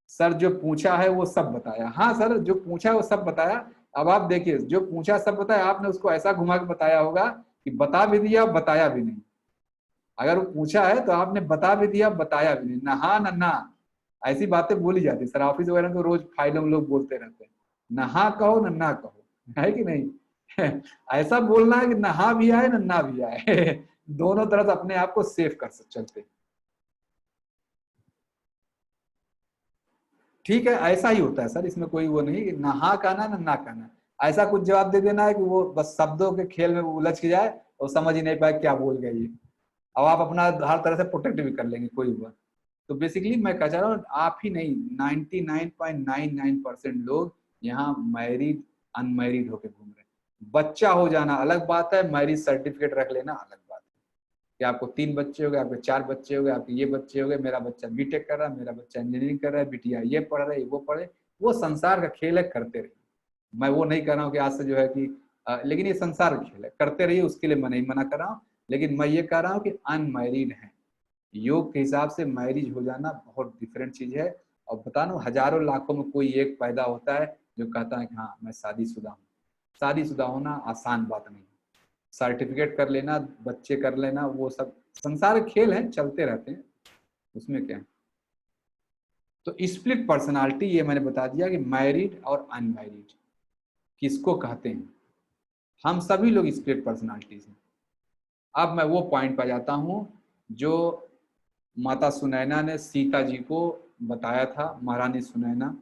सर जो पूछा है वो सब बताया, हाँ सर जो पूछा वो सब बताया। अब आप देखिए जो पूछा सब बताया, आपने उसको ऐसा घुमा के बताया होगा कि बता भी दिया बताया भी नहीं। अगर वो पूछा है तो आपने बता भी दिया, बताया भी नहीं, नहा नन्ना, ऐसी बातें बोली जाती है सर। ऑफिस वगैरह में तो रोज फाइलों में लोग बोलते रहते हैं, नहा कहो नन्ना कहो, है कि नहीं? ऐसा बोलना है कि नहा भी आए नन्ना भी आए, दोनों तरफ अपने आप को सेफ कर चलते। ठीक है, ऐसा ही होता है सर, इसमें कोई वो नहीं कि नहा कहना नन्ना कहना, ऐसा कुछ जवाब दे देना है कि वो बस शब्दों के खेल में उलझ के जाए और समझ ही नहीं पाए क्या बोल गए ये। अब आप अपना हर तरह से प्रोटेक्ट भी कर लेंगे कोई हुआ। तो बेसिकली मैं कह चाह रहा हूँ आप ही नहीं, 99.99% लोग यहाँ मैरिड अनमैरिड होके घूम रहे हैं। बच्चा हो जाना अलग बात है, मैरिज सर्टिफिकेट रख लेना अलग बात है कि आपको 3 बच्चे हो गए, आपके 4 बच्चे हो गए, आपके ये बच्चे हो गए, मेरा बच्चा बीटेक कर रहा है, मेरा बच्चा इंजीनियरिंग कर रहा है, बिटिया ये पढ़ रहे वो पढ़े, वो संसार का खेल है, करते रहिए। मैं वो नहीं कर रहा हूँ कि आज से जो है कि लेकिन ये संसार का खेल है, करते रहिए, उसके लिए मैं नहीं मना कर रहा हूँ। लेकिन मैं ये कह रहा हूँ कि अनमैरिड है, योग के हिसाब से मैरिज हो जाना बहुत डिफरेंट चीज है। और बता दूं हजारों लाखों में कोई एक पैदा होता है जो कहता है कि हाँ मैं शादीशुदा हूँ। शादीशुदा होना आसान बात नहीं, सर्टिफिकेट कर लेना, बच्चे कर लेना, वो सब संसार खेल है, चलते रहते हैं, उसमें क्या है। तो स्प्लिट पर्सनालिटी ये मैंने बता दिया कि मैरिड और अनमैरिड किसको कहते हैं। हम सभी लोग स्प्लिट पर्सनालिटीज हैं। अब मैं वो पॉइंट पर जाता हूँ जो माता सुनैना ने सीता जी को बताया था। महारानी सुनैना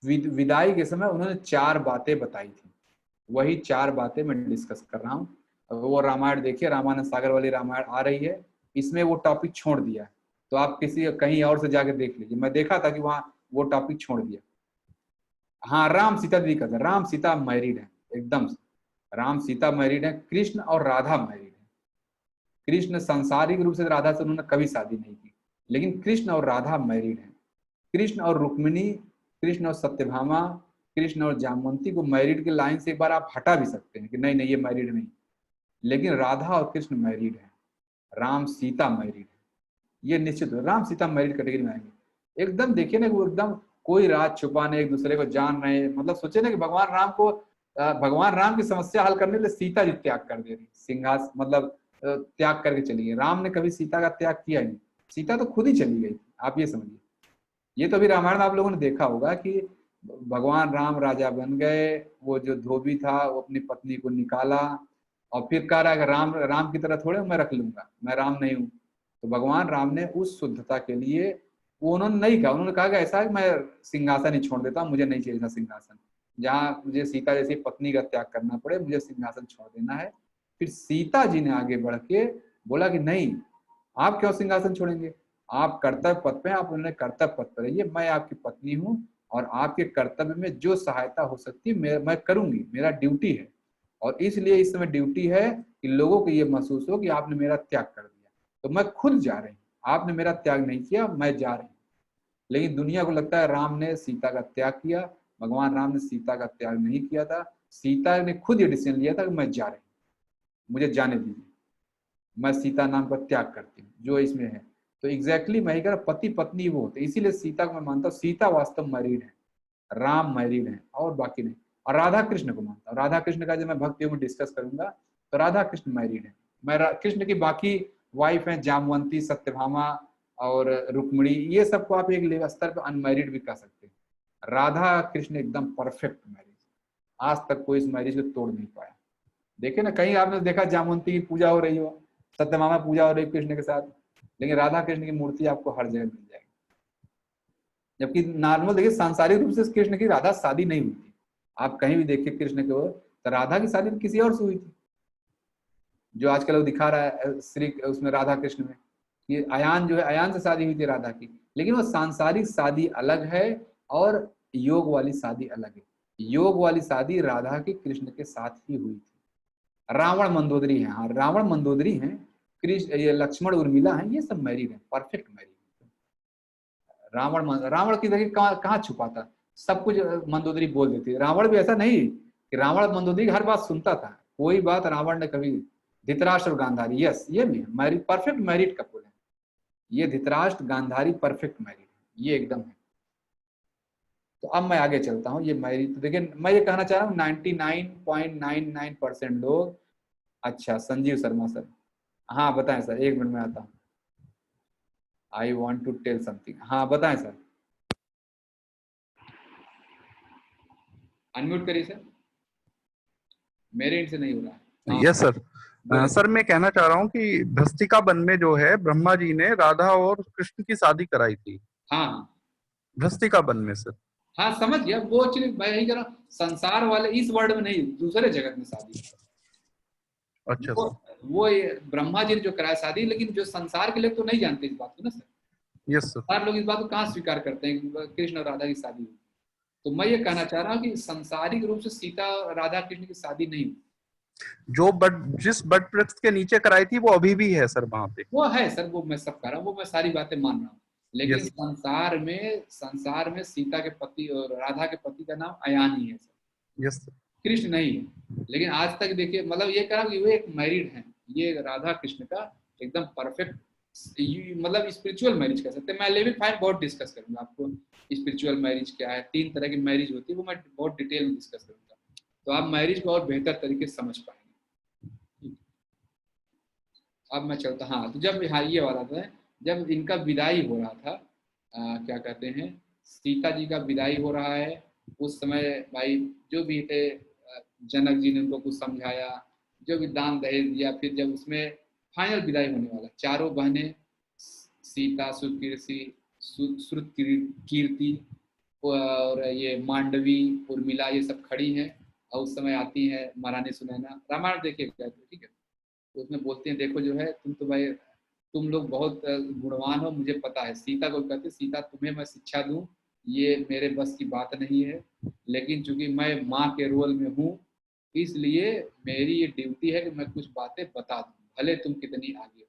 विदाई के समय उन्होंने 4 बातें बताई थी, वही 4 बातें मैं डिस्कस कर रहा हूँ। वो रामायण देखिए, रामानंद सागर वाली रामायण आ रही है, इसमें वो टॉपिक छोड़ दिया है, तो आप किसी कहीं और से जाके देख लीजिए। मैं देखा था कि वहाँ वो टॉपिक छोड़ दिया। हाँ, राम सीता दीदी का, राम सीता मैरिड है एकदम से, राम सीता मैरिड है, कृष्ण और राधा मैरिड है। कृष्ण सांसारिक रूप से राधा से उन्होंने कभी शादी नहीं की, लेकिन कृष्ण और राधा मैरिड है। कृष्ण और रुक्मिणी, कृष्ण और सत्यभामा, कृष्ण और जामवंती को मैरिड के लाइन से एक बार आप हटा भी सकते हैं कि नहीं नहीं ये मैरिड नहीं, लेकिन राधा और कृष्ण मैरिड है, राम सीता मैरिड है, ये निश्चित हो। राम सीता मैरिड कैटेगरी में आएंगे एकदम। देखिए ना, वो एकदम कोई राज छुपाने, एक दूसरे को जान रहे हैं। मतलब सोचे ना कि भगवान राम को भगवान राम की समस्या हल करने के लिए सीता जी त्याग कर दे रही, सिंहासन मतलब त्याग करके चली गई। राम ने कभी सीता का त्याग किया नहीं, सीता तो खुद ही चली गई। आप ये समझिए, ये तो अभी रामायण में आप लोगों ने देखा होगा कि भगवान राम राजा बन गए, वो जो धोबी था वो अपनी पत्नी को निकाला और फिर कह रहा है कि राम राम की तरह थोड़े मैं रख लूंगा, मैं राम नहीं हूँ। तो भगवान राम ने उस शुद्धता के लिए वो उन्होंने नहीं कहा, उन्होंने कहा कि ऐसा है मैं सिंहासन ही छोड़ देता हूँ, मुझे नहीं चाहिए था सिंहासन, जहाँ मुझे सीता जैसी पत्नी का त्याग करना पड़े, मुझे सिंहासन छोड़ देना है। फिर सीता जी ने आगे बढ़ के बोला कि नहीं, आप क्यों सिंहासन छोड़ेंगे, आप कर्तव्य पथ पे, आप उन्होंने कर्तव्य पथ पर रहिए, मैं आपकी पत्नी हूँ और आपके कर्तव्य में जो सहायता हो सकती है मैं करूंगी, मेरा ड्यूटी है। और इसलिए इस समय ड्यूटी है कि लोगों को ये महसूस हो कि आपने मेरा त्याग कर दिया, तो मैं खुद जा रही हूँ, आपने मेरा त्याग नहीं किया, मैं जा रही हूँ। लेकिन दुनिया को लगता है राम ने सीता का त्याग किया, भगवान राम ने सीता का त्याग नहीं किया था। सीता ने खुद ये डिसीजन लिया था कि मैं जा रही हूँ, मुझे जाने दीजिए, मैं सीता नाम का त्याग करती हूँ, जो इसमें है। तो एग्जैक्टली मैं ही कह रहा, पति पत्नी वो होते, इसीलिए सीता को मैं मानता हूँ सीता वास्तव मैरिड है, राम मैरिड है और बाकी नहीं। और राधा कृष्ण को मानता हूँ, राधा कृष्ण का जब मैं भक्ति में डिस्कस करूंगा तो राधा कृष्ण मैरिड है। मैं कृष्ण की बाकी वाइफ है जामवंती, सत्यभामा और रुक्मिणी, ये सबको आप एक स्तर पर अनमैरिड भी कह सकते हैं। राधा कृष्ण एकदम परफेक्ट मैरिज, आज तक कोई इस मैरिज को तोड़ नहीं पाया। देखिए ना, कहीं आपने देखा जामवंती की पूजा हो रही हो, सत्यभामा पूजा हो रही है कृष्ण के साथ, लेकिन राधा कृष्ण की मूर्ति आपको हर जगह मिल जाएगी। जबकि नॉर्मल देखिए सांसारिक रूप से कृष्ण की राधा शादी नहीं हुई थी, आप कहीं भी देखिए कृष्ण को, तो राधा की शादी किसी और से हुई थी। जो आजकल वो दिखा रहा है श्री उसमें राधा कृष्ण में, ये अयान जो है, अयान से शादी हुई थी राधा की, लेकिन वो सांसारिक शादी अलग है और योग वाली शादी अलग है। योग वाली शादी राधा की कृष्ण के साथ ही हुई थी। रावण मंदोदरी है, हाँ रावण मंदोदरी है, कृष्ण ये लक्ष्मण उर्मिला है, ये सब मैरिड है, परफेक्ट मैरिड। रावण की देखिए कहाँ छुपा था, सब कुछ मंदोदरी बोल देती है। रावण भी ऐसा नहीं कि रावण मंदोदरी की हर बात सुनता था, कोई बात रावण ने कभी, धृतराष्ट्र और गांधारी, यस ये भी है मैरिड, परफेक्ट मैरिड कपल है ये, धृतराष्ट्र गांधारी परफेक्ट मैरिड, ये एकदम है। तो अब मैं आगे चलता हूँ, ये मैरिड तो देखिए मैं ये कहना चाह रहा हूँ 99.99% लोग। अच्छा संजीव शर्मा सर, हाँ बताएं सर, 1 मिनट में आता हूँ। I want to tell something, हाँ बताएं सर। अनम्यूट करिए सर, मेरे एंड से नहीं हो रहा है। हाँ यस सर। बोले। सर मैं कहना चाह रहा हूँ कि भस्तिका वन में जो है ब्रह्मा जी ने राधा और कृष्ण की शादी कराई थी, हाँ भस्तिका वन में सर। हाँ समझ गया, वो एक्चुअली मैं यही कह रहा हूँ, संसार वाले इस वर्ल्ड में नहीं, दूसरे जगत में शादी। अच्छा वो सर। वो ये ब्रह्मा जी ने जो कराया शादी, लेकिन जो संसार के लोग तो नहीं जानते इस बात को ना सर। Yes sir. संसार लोग इस बात को कहाँ स्वीकार करते हैं कि कृष्ण और राधा की शादी हुई। तो मैं ये कहना चाह रहा हूँ कि सांसारिक रूप से सीता और राधा कृष्ण की शादी नहीं हुई। जो जिस बट वृक्ष के नीचे कराई थी वो अभी भी है सर वहां पे। वो है सर, वो मैं सब कर रहा हूँ, वो मैं सारी बातें मान रहा हूँ, लेकिन यस संसार में सीता के पति और राधा के पति का नाम अयान ही है सर, यस सर। कृष्ण नहीं है। लेकिन आज तक देखिए, मतलब ये कह रहा हूँ कि वो एक मैरिड है, ये राधा कृष्ण का एकदम परफेक्ट, मतलब स्पिरिचुअल मैरिज कह सकते हैं। मैं लेवल 5 बहुत डिस्कस करूंगा आपको, स्पिरिचुअल मैरिज क्या है, 3 तरह की मैरिज होती है, वो मैं बहुत डिटेल में डिस्कस करूंगा, तो आप मैरिज को और बेहतर तरीके से समझ पाएंगे। अब मैं चलता, हाँ तो जब हाँ ये वाला था, जब इनका विदाई हो रहा था, क्या कहते हैं, सीता जी का विदाई हो रहा है, उस समय भाई जो भी थे, जनक जी ने उनको कुछ समझाया, जो भी दान दहेज दिया, फिर जब उसमें फाइनल विदाई होने वाला, चारों बहनें सीता, कीर्ति और ये मांडवी, उर्मिला, ये सब खड़ी हैं, और उस समय आती है महारानी सुनैना। रामायण देखिए, ठीक है, तो उसमें बोलते हैं देखो जो है, तुम तो भाई तुम लोग बहुत गुणवान हो, मुझे पता है। सीता को कहते, सीता तुम्हें मैं शिक्षा दूं ये मेरे बस की बात नहीं है, लेकिन चूंकि मैं माँ के रोल में हूँ, इसलिए मेरी ये ड्यूटी है कि मैं कुछ बातें बता दूं, भले तुम कितनी आगे हो,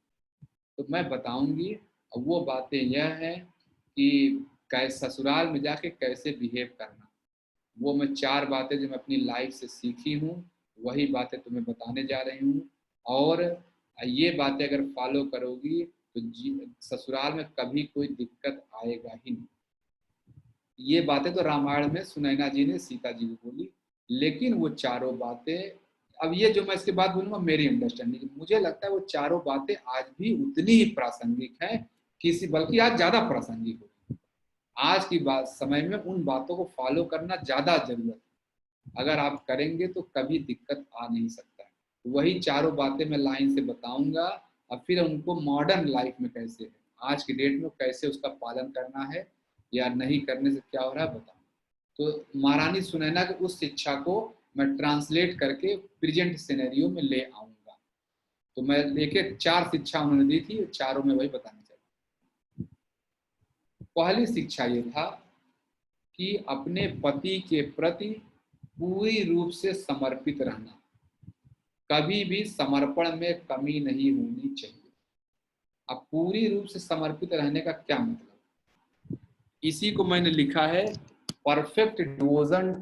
तो मैं बताऊंगी। और वो बातें यह है कि कैसे ससुराल में जाके कैसे बिहेव करना, वो मैं 4 बातें जो मैं अपनी लाइफ से सीखी हूँ, वही बातें तुम्हें बताने जा रही हूँ। और ये बातें अगर फॉलो करोगी तो ससुराल में कभी कोई दिक्कत आएगा ही नहीं। ये बातें तो रामायण में सुनैना जी ने सीता जी को बोली, लेकिन वो 4 बातें, अब ये जो मैं इसके बाद बोलूंगा मेरी अंडरस्टैंडिंग, मुझे लगता है वो 4 बातें आज भी उतनी ही प्रासंगिक है, बल्कि आज ज्यादा प्रासंगिक हो। आज की बात समय में उन बातों को फॉलो करना ज्यादा जरूरत है, अगर आप करेंगे तो कभी दिक्कत आ नहीं सकता है। वही 4 बातें मैं लाइन से बताऊंगा, और फिर उनको मॉडर्न लाइफ में कैसे है, आज की डेट में कैसे उसका पालन करना है या नहीं करने से क्या हो रहा है बताऊँ। तो महारानी सुनैना की उस शिक्षा को मैं ट्रांसलेट करके प्रेजेंट सिनेरियो में ले आऊंगा। तो मैं देखिए 4 शिक्षा उन्होंने दी थी, चारों में वही बताना चाहिए। पहली शिक्षा ये था कि अपने पति के प्रति पूरी रूप से समर्पित रहना, कभी भी समर्पण में कमी नहीं होनी चाहिए। अब पूरी रूप से समर्पित रहने का क्या मतलब, इसी को मैंने लिखा है perfect devotion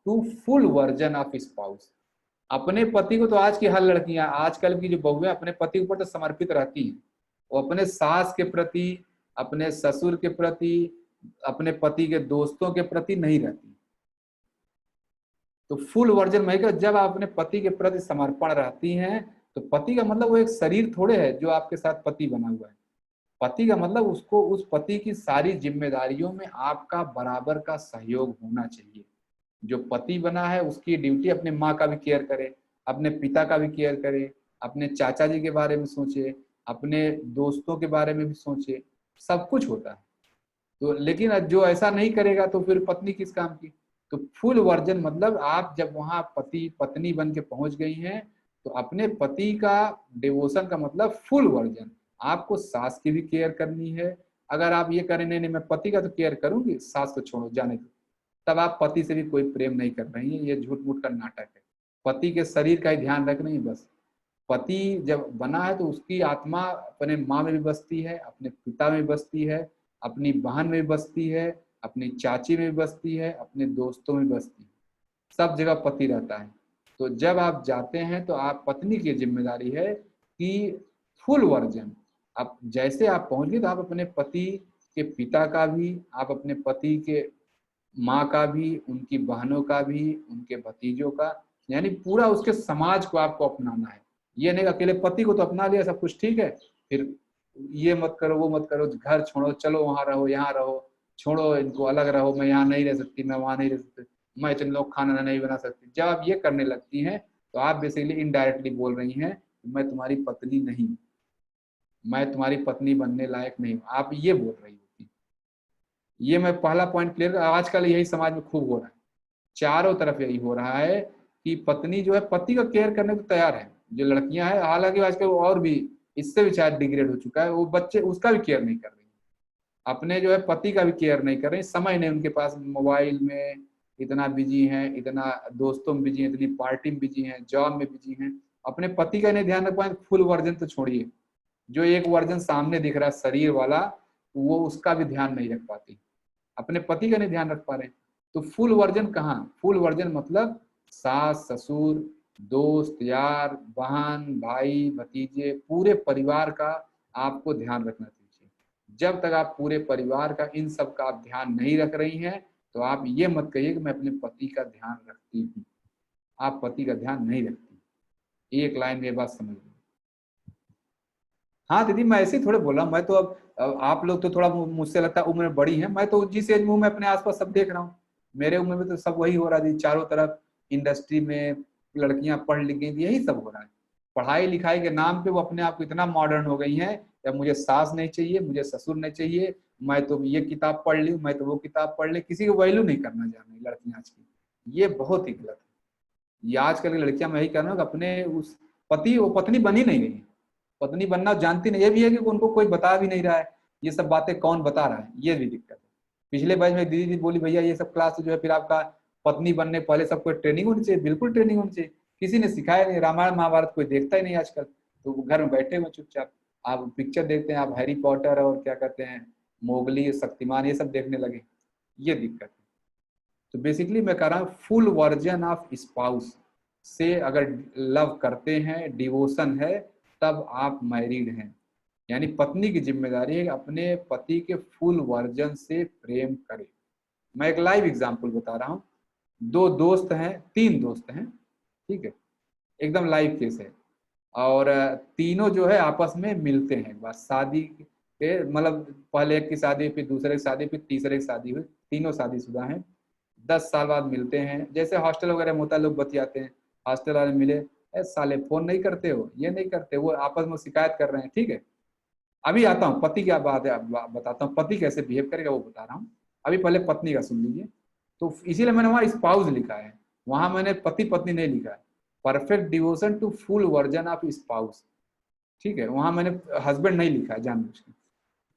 to full version of spouse. अपने पति को, तो आज की हर लड़कियां, आजकल की जो बहुएं अपने पति के ऊपर तो समर्पित रहती हैं, वो अपने सास के प्रति, अपने ससुर के प्रति, अपने पति के दोस्तों के प्रति नहीं रहती। तो फुल वर्जन में जब आप अपने पति के प्रति समर्पण रहती हैं, तो पति का मतलब वो एक शरीर थोड़े है जो आपके साथ पति बना हुआ है। पति का मतलब उसको, उस पति की सारी जिम्मेदारियों में आपका बराबर का सहयोग होना चाहिए। जो पति बना है उसकी ड्यूटी अपने माँ का भी केयर करे, अपने पिता का भी केयर करे, अपने चाचा जी के बारे में सोचे, अपने दोस्तों के बारे में भी सोचे, सब कुछ होता है। तो लेकिन जो ऐसा नहीं करेगा तो फिर पत्नी किस काम की। तो फुल वर्जन मतलब आप जब वहां पति पत्नी बन के पहुंच गई हैं, तो अपने पति का डिवोशन का मतलब फुल वर्जन। आपको सास की भी केयर करनी है। अगर आप ये करें नहीं मैं पति का तो केयर करूंगी, सास को छोड़ो जाने दो, तब आप पति से भी कोई प्रेम नहीं कर रही हैं, ये झूठ मूठ का नाटक है। पति के शरीर का ही ध्यान रखना ही बस। पति जब बना है तो उसकी आत्मा अपने माँ में भी बसती है, अपने पिता में बसती है, अपनी बहन में बसती है, अपनी चाची में बसती है, अपने दोस्तों में बसती है, सब जगह पति रहता है। तो जब आप जाते हैं तो आप, पत्नी की जिम्मेदारी है कि फुल वर्जन, आप जैसे आप पहुंच गए तो आप अपने पति के पिता का भी, आप अपने पति के माँ का भी, उनकी बहनों का भी, उनके भतीजों का, यानी पूरा उसके समाज को आपको अपनाना है। ये नहीं अकेले पति को तो अपना लिया सब कुछ ठीक है, फिर ये मत करो वो मत करो, घर छोड़ो, चलो वहां रहो यहाँ रहो, छोड़ो इनको, अलग रहो, मैं यहाँ नहीं रह सकती, मैं वहां नहीं रह सकती, मैं इतने लोग खाना नहीं बना सकती। जब आप ये करने लगती हैं तो आप बेसिकली इनडायरेक्टली बोल रही हैं मैं तुम्हारी पत्नी नहीं, मैं तुम्हारी पत्नी बनने लायक नहीं हूँ, आप ये बोल रही होती। ये मैं पहला पॉइंट क्लियर। आजकल यही समाज में खूब हो रहा है, चारों तरफ यही हो रहा है कि पत्नी जो है पति का केयर करने को तैयार है, जो लड़कियां हैं, हालांकि आजकल और भी इससे भी शायद डिग्रेड हो चुका है, वो बच्चे उसका भी केयर नहीं कर रही, अपने जो है पति का भी केयर नहीं कर रही, समय नहीं उनके पास, मोबाइल में इतना बिजी हैं, इतना दोस्तों में बिजी हैं, इतनी पार्टी में बिजी हैं, जॉब में बिजी हैं, अपने पति का नहीं ध्यान रख पाए। फुल वर्जन तो छोड़िए, जो एक वर्जन सामने दिख रहा है शरीर वाला, वो उसका भी ध्यान नहीं रख पाती, अपने पति का नहीं ध्यान रख पा रहे। तो फुल वर्जन कहाँ? फुल वर्जन मतलब सास ससुर, दोस्त यार, बहन भाई भतीजे, पूरे परिवार का आपको ध्यान रखना चाहिए। जब तक आप पूरे परिवार का, इन सब का आप ध्यान नहीं रख रही हैं, तो आप ये मत कहिए कि मैं अपने पति का ध्यान रखती हूँ। आप पति का ध्यान नहीं रखती। एक लाइन में ये बात समझ लो। हाँ दीदी, मैं ऐसे ही थोड़े बोला, मैं तो अब आप लोग तो थोड़ा मुझसे लगता है उम्र में बड़ी है, मैं तो जिस एज में अपने आसपास सब देख रहा हूँ, मेरे उम्र में तो सब वही हो रहा है। चारों तरफ इंडस्ट्री में लड़कियां पढ़ लिख गई, यही सब हो रहा है। पढ़ाई लिखाई के नाम पे वो अपने आप को इतना मॉडर्न हो गई हैं, या मुझे सास नहीं चाहिए, मुझे ससुर नहीं चाहिए, मैं तो ये किताब पढ़ ली, मैं तो वो किताब पढ़ ली, किसी को वैल्यू नहीं करना जान रही लड़कियां आज की। ये बहुत ही गलत है। ये आजकल की लड़कियां, मैं यही कह रहा हूँ कि अपने उस पति वो पत्नी बनी नहीं रही, पत्नी बनना जानती नहीं। ये भी है कि उनको कोई बता भी नहीं रहा है, ये सब बातें कौन बता रहा है, ये भी दिक्कत है। पिछले बैच में दीदी बोली भैया ये सब क्लास जो है फिर आपका पत्नी बनने पहले सबको ट्रेनिंग होनी चाहिए। बिल्कुल ट्रेनिंग होनी चाहिए, किसी ने सिखाया नहीं, रामायण महाभारत कोई देखता ही नहीं आजकल, तो घर में बैठे हुए चुपचाप आप पिक्चर देखते हैं, आप हैरी पॉटर और क्या कहते हैं मोगली, शक्तिमान, ये सब देखने लगे, ये दिक्कत है। तो बेसिकली मैं कह रहा हूँ फुल वर्जन ऑफ स्पाउस से अगर लव करते हैं, डिवोशन है, तब आप मैरिड हैं। यानी पत्नी की जिम्मेदारी है कि अपने पति के फुल वर्जन से प्रेम करें। मैं एक लाइव एग्जांपल बता रहा हूँ। दो दोस्त हैं, तीन दोस्त हैं, ठीक है, एकदम लाइव केस है, और तीनों जो है आपस में मिलते हैं बस शादी के, मतलब पहले एक की शादी, फिर दूसरे की शादी, फिर तीसरे की शादी हुई, तीनों शादीशुदा हैं। 10 साल बाद मिलते हैं, जैसे हॉस्टल वगैरह में होता है, लोग बतियाते हैं, हॉस्टल वाले मिले, साले फोन नहीं करते हो, ये नहीं करते, वो आपस में शिकायत कर रहे हैं, ठीक है। अभी आता हूँ पति क्या बात है, बताता हूँ पति कैसे बिहेव करेगा वो बता रहा हूँ। अभी पहले पत्नी का सुन लीजिए। तो इसीलिए मैंने वहाँ स्पाउस लिखा है, वहां मैंने पति पत्नी नहीं लिखा है। Perfect devotion to full version of spouse, ठीक है, वहां मैंने हस्बैंड नहीं लिखा है जानबूझ के।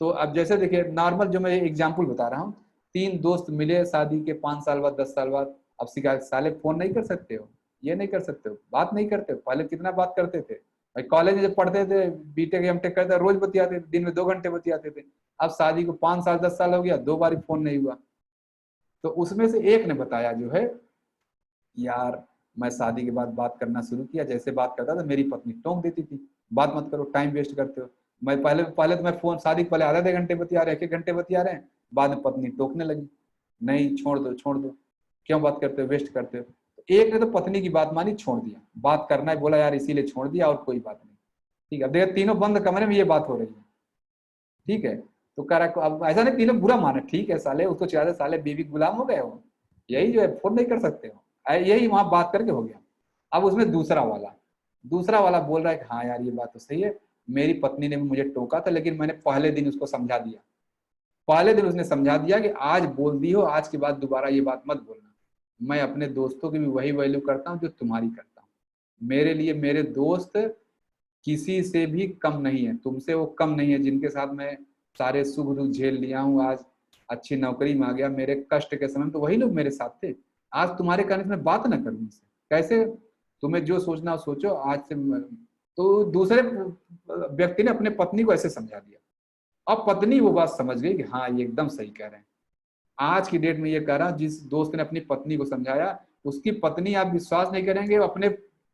तो अब जैसे देखिए नॉर्मल जो मैं एग्जाम्पल बता रहा हूँ, तीन दोस्त मिले शादी के 5 साल बाद 10 साल बाद, अब शिकायत, साले फोन नहीं कर सकते हो, ये नहीं कर सकते हो, बात नहीं करते हो। पहले कितना बात करते थे भाई, कॉलेज में जब पढ़ते थे, बीटेक एमटेक करते रोज बतियाते थे, दिन में 2 घंटे बतियाते थे। अब शादी को 5 साल 10 साल हो गया, 2 बार फोन नहीं हुआ। तो उसमें से एक ने बताया जो है, यार मैं शादी के बाद बात करना शुरू किया, जैसे बात करता था मेरी पत्नी टोक देती थी, बात मत करो, टाइम वेस्ट करते हो। मैं पहले तो मैं फोन शादी के पहले आधे घंटे बतिया रहे, 1 घंटे बतिया रहे हैं, बाद में पत्नी टोकने लगी, नहीं छोड़ दो, क्यों बात करते हो, वेस्ट करते हो। तो एक ने तो पत्नी की बात मानी, छोड़ दिया, बात करना है बोला यार इसीलिए छोड़ दिया, और कोई बात नहीं, ठीक है। अब देखिए तीनों बंद कमरे में ये बात हो रही है, ठीक है। तो कह रहा अब ऐसा नहीं तीनों बुरा माने, ठीक है, साले उसको चाहे साले बीवी गुलाम हो गए हो, यही जो है फोन नहीं कर सकते हो, यही वहां बात करके हो गया। अब उसमें दूसरा वाला बोल रहा है कि हाँ यार ये बात तो सही है, मेरी पत्नी ने भी मुझे टोका था, लेकिन मैंने पहले दिन उसको समझा दिया, पहले दिन उसने समझा दिया कि आज बोल दी हो, आज के बाद दोबारा ये बात मत बोलना। मैं अपने दोस्तों की भी वही वैल्यू करता हूँ जो तुम्हारी करता हूँ। मेरे लिए मेरे दोस्त किसी से भी कम नहीं है, तुमसे वो कम नहीं है, जिनके साथ मैं सारे सुख दुख झेल लिया हूँ, आज अच्छी नौकरी में आ गया, मेरे कष्ट के समय में तो वही लोग मेरे साथ थे। आज तुम्हारे कहने से मैं बात ना करूँ इनसे, कैसे? तुम्हें जो सोचना हो सोचो, आज से तो दूसरे व्यक्ति ने अपने पत्नी को ऐसे समझा दिया। अब पत्नी वो बात समझ गई कि हाँ ये एकदम सही कह रहे हैं। आज की डेट में ये कह रहा, जिस दोस्त ने अपनी पत्नी को समझाया, उसकी पत्नी, आप विश्वास नहीं करेंगे, अपने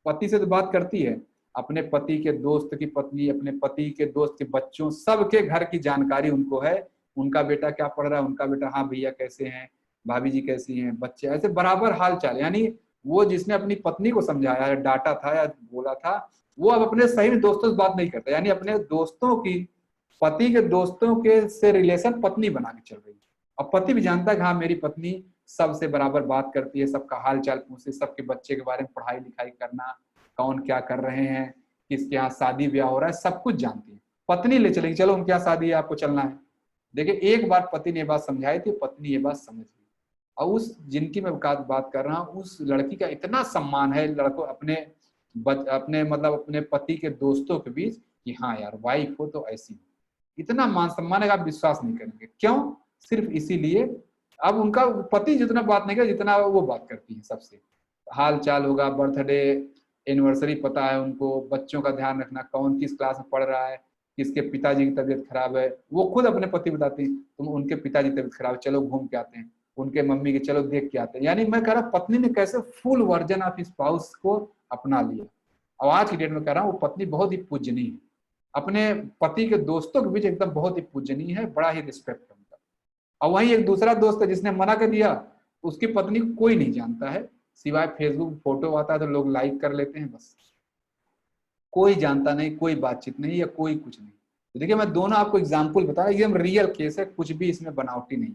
पति से तो बात करती है, अपने पति के दोस्त की पत्नी, अपने पति के दोस्त के बच्चों, सबके घर की जानकारी उनको है। उनका बेटा क्या पढ़ रहा है, उनका बेटा, हाँ भैया कैसे हैं, भाभी जी कैसी हैं, बच्चे, ऐसे बराबर हाल चाल। यानी वो जिसने अपनी पत्नी को समझाया, डांटा था या बोला था, वो अब अपने सही में दोस्तों से बात नहीं करता, यानी अपने दोस्तों की, पति के दोस्तों के से रिलेशन पत्नी बना के चल रही है। अब पति भी जानता है कि हाँ मेरी पत्नी सबसे बराबर बात करती है, सबका हाल चाल पूछती है, सबके बच्चे के बारे में पढ़ाई लिखाई करना, कौन क्या कर रहे हैं, किसके यहाँ शादी ब्याह हो रहा है, सब कुछ जानती है। पत्नी ले चलेगी, चलो उनके यहाँ शादी है, आपको चलना है। देखिए एक बार पति ने ये बात समझाई थी, पत्नी ये बात समझ गई। और उस जिनकी मैं बात कर रहा हूँ, उस लड़की का इतना सम्मान है लड़कों अपने मतलब अपने पति के दोस्तों के बीच कि हाँ यार वाइफ हो तो ऐसी, इतना मान सम्मान है आप विश्वास नहीं करेंगे। क्यों? सिर्फ इसीलिए अब उनका पति जितना बात नहीं कर जितना वो बात करती है सबसे, हाल चाल होगा, बर्थडे एनिवर्सरी पता है उनको, बच्चों का ध्यान रखना, कौन किस क्लास में पढ़ रहा है, किसके पिताजी की तबीयत खराब है, वो खुद अपने पति बताती है तुम उनके पिताजी की तबीयत खराब है, चलो घूम के आते हैं, उनके मम्मी के चलो देख के आते हैं। यानी मैं कह रहा पत्नी ने कैसे फुल वर्जन ऑफ स्पाउस को अपना लिया। और आज की डेट में कह रहा हूँ वो पत्नी बहुत ही पूजनीय है, अपने पति के दोस्तों के बीच एकदम बहुत ही पूजनीय है, बड़ा ही रिस्पेक्ट है उनका। और वहीं एक दूसरा दोस्त है जिसने मना कर दिया, उसकी पत्नी को कोई नहीं जानता है, सिवाय फेसबुक फोटो आता है तो लोग लाइक कर लेते हैं, बस कोई जानता नहीं, कोई बातचीत नहीं या कोई कुछ नहीं। तो देखिए मैं दोनों आपको एग्जाम्पल बताया, एकदम रियल केस है, कुछ भी इसमें बनावटी नहीं,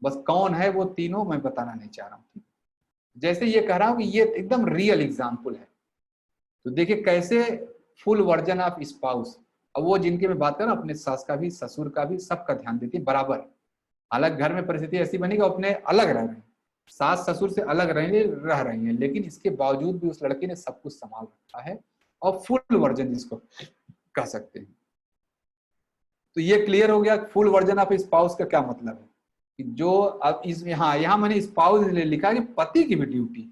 बस कौन है वो तीनों मैं बताना नहीं चाह रहा हूँ। जैसे ये कह रहा हूँ कि ये एकदम रियल एग्जाम्पल है। तो देखिए कैसे फुल वर्जन ऑफ स्पाउस। अब वो जिनके मैं बात कर रहा हूँ, अपने सास का भी, ससुर का भी, सबका ध्यान देती है बराबर। अलग घर में परिस्थिति ऐसी बनी कि अपने अलग रह रहे हैं, सास ससुर से अलग रह रही हैं, लेकिन इसके बावजूद भी उस लड़की ने सब कुछ संभाल रखा है और फुल वर्जन जिसको कह सकते हैं। तो ये क्लियर हो गया फुल वर्जन ऑफ स्पाउस का क्या मतलब है कि जो अब इस यहाँ मैंने स्पाउस लिखा कि पति की भी ड्यूटी है,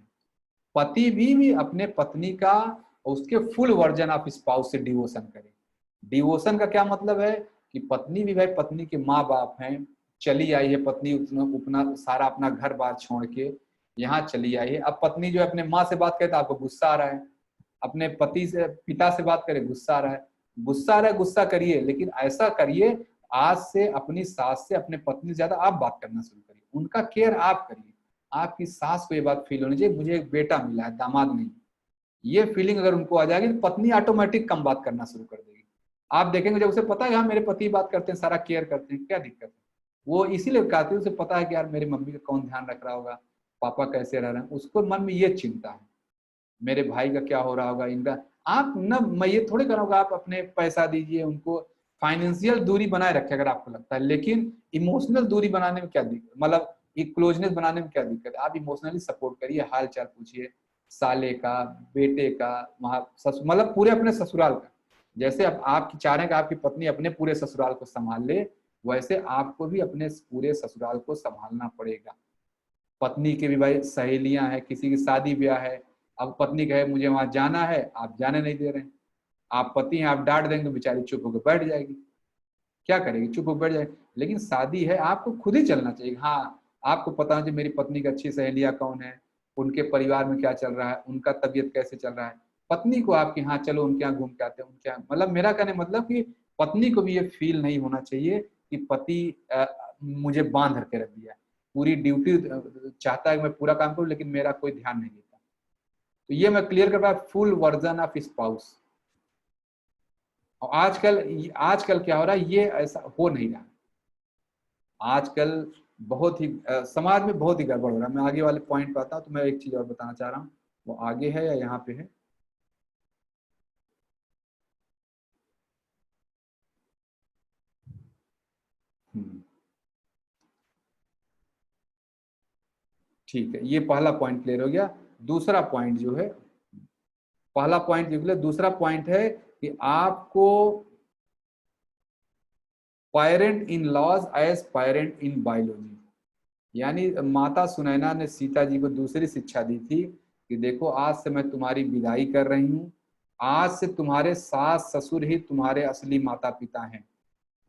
पति भी अपने पत्नी का उसके फुल वर्जन ऑफ स्पाउस से डिवोशन करे। डिवोशन का क्या मतलब है कि पत्नी भी भाई पत्नी के माँ बाप हैं, चली आई है पत्नी अपना सारा अपना घर बार छोड़ के यहाँ चली आई है। अब पत्नी जो है अपने माँ से बात करे तो आपको गुस्सा आ रहा है, अपने पति से पिता से बात करे गुस्सा आ रहा है, गुस्सा करिए, लेकिन ऐसा करिए आज से अपनी सास से अपने पत्नी से ज्यादा आप बात करना शुरू करिए, उनका केयर आप करिए। आपकी सास को ये बात फील होनी चाहिए मुझे एक बेटा मिला है, दामाद नहीं। ये फीलिंग अगर उनको आ जाएगी तो पत्नी ऑटोमेटिक कम बात करना शुरू कर देगी। आप देखेंगे जब उसे पता है हाँ मेरे पति बात करते हैं, सारा केयर करते हैं, क्या दिक्कत है, वो इसीलिए कहती है, उसे पता है कि यार मेरी मम्मी का कौन ध्यान रख रहा होगा, पापा कैसे रह रहे हैं, उसको मन में ये चिंता है मेरे भाई का क्या हो रहा होगा, इनका। आप न मैं ये थोड़ी करूँगा आप अपने पैसा दीजिए उनको, फाइनेंशियल दूरी बनाए रखे अगर आपको लगता है, लेकिन इमोशनल दूरी बनाने में क्या दिक्कत, मतलब एक क्लोजनेस बनाने में क्या दिक्कत है। आप इमोशनली सपोर्ट करिए, हाल चाल पूछिए, साले का, बेटे का, वहाँ मतलब पूरे अपने ससुराल का। जैसे अब आप चाह रहे हैं कि आपकी पत्नी अपने पूरे ससुराल को संभाल ले, वैसे आपको भी अपने पूरे ससुराल को संभालना पड़ेगा। पत्नी के भी भाई सहेलियां हैं, किसी की शादी ब्याह है, अब पत्नी कहे मुझे वहां जाना है, आप जाने नहीं दे रहे हैं, आप पति हैं, आप डांट देंगे तो बेचारी चुप होकर बैठ जाएगी, क्या करेगी, चुप होकर बैठ जाएगी। लेकिन शादी है, आपको खुद ही चलना चाहिए। हाँ आपको पता है मेरी पत्नी की अच्छी सहेलियां कौन है, उनके परिवार में क्या चल रहा है, उनका तबीयत कैसे चल रहा है, पत्नी को आपके यहाँ चलो उनके यहाँ घूम के आते हैं, उनके यहाँ, मतलब मेरा कहने मतलब कि पत्नी को भी ये फील नहीं होना चाहिए कि पति मुझे बांध के रख दिया, पूरी ड्यूटी चाहता है मैं पूरा काम करूं लेकिन मेरा कोई ध्यान नहीं देता। तो ये मैं क्लियर कर रहा हूं, फुल वर्जन ऑफ स्पाउस। और आजकल क्या हो रहा है, ये ऐसा हो नहीं रहा। आजकल बहुत ही समाज में बहुत ही गड़बड़ हो रहा है। मैं आगे वाले पॉइंट पे आता हूं, तो मैं एक चीज और बताना चाह रहा हूँ, वो आगे है या यहाँ पे है। ठीक है, ये पहला पॉइंट क्लियर हो गया। दूसरा पॉइंट जो है, पहला पॉइंट जो है, दूसरा पॉइंट है कि आपको parent in laws as parent in biology, यानी माता सुनैना ने सीता जी को दूसरी शिक्षा दी थी कि देखो आज से मैं तुम्हारी विदाई कर रही हूँ, आज से तुम्हारे सास ससुर ही तुम्हारे असली माता पिता हैं,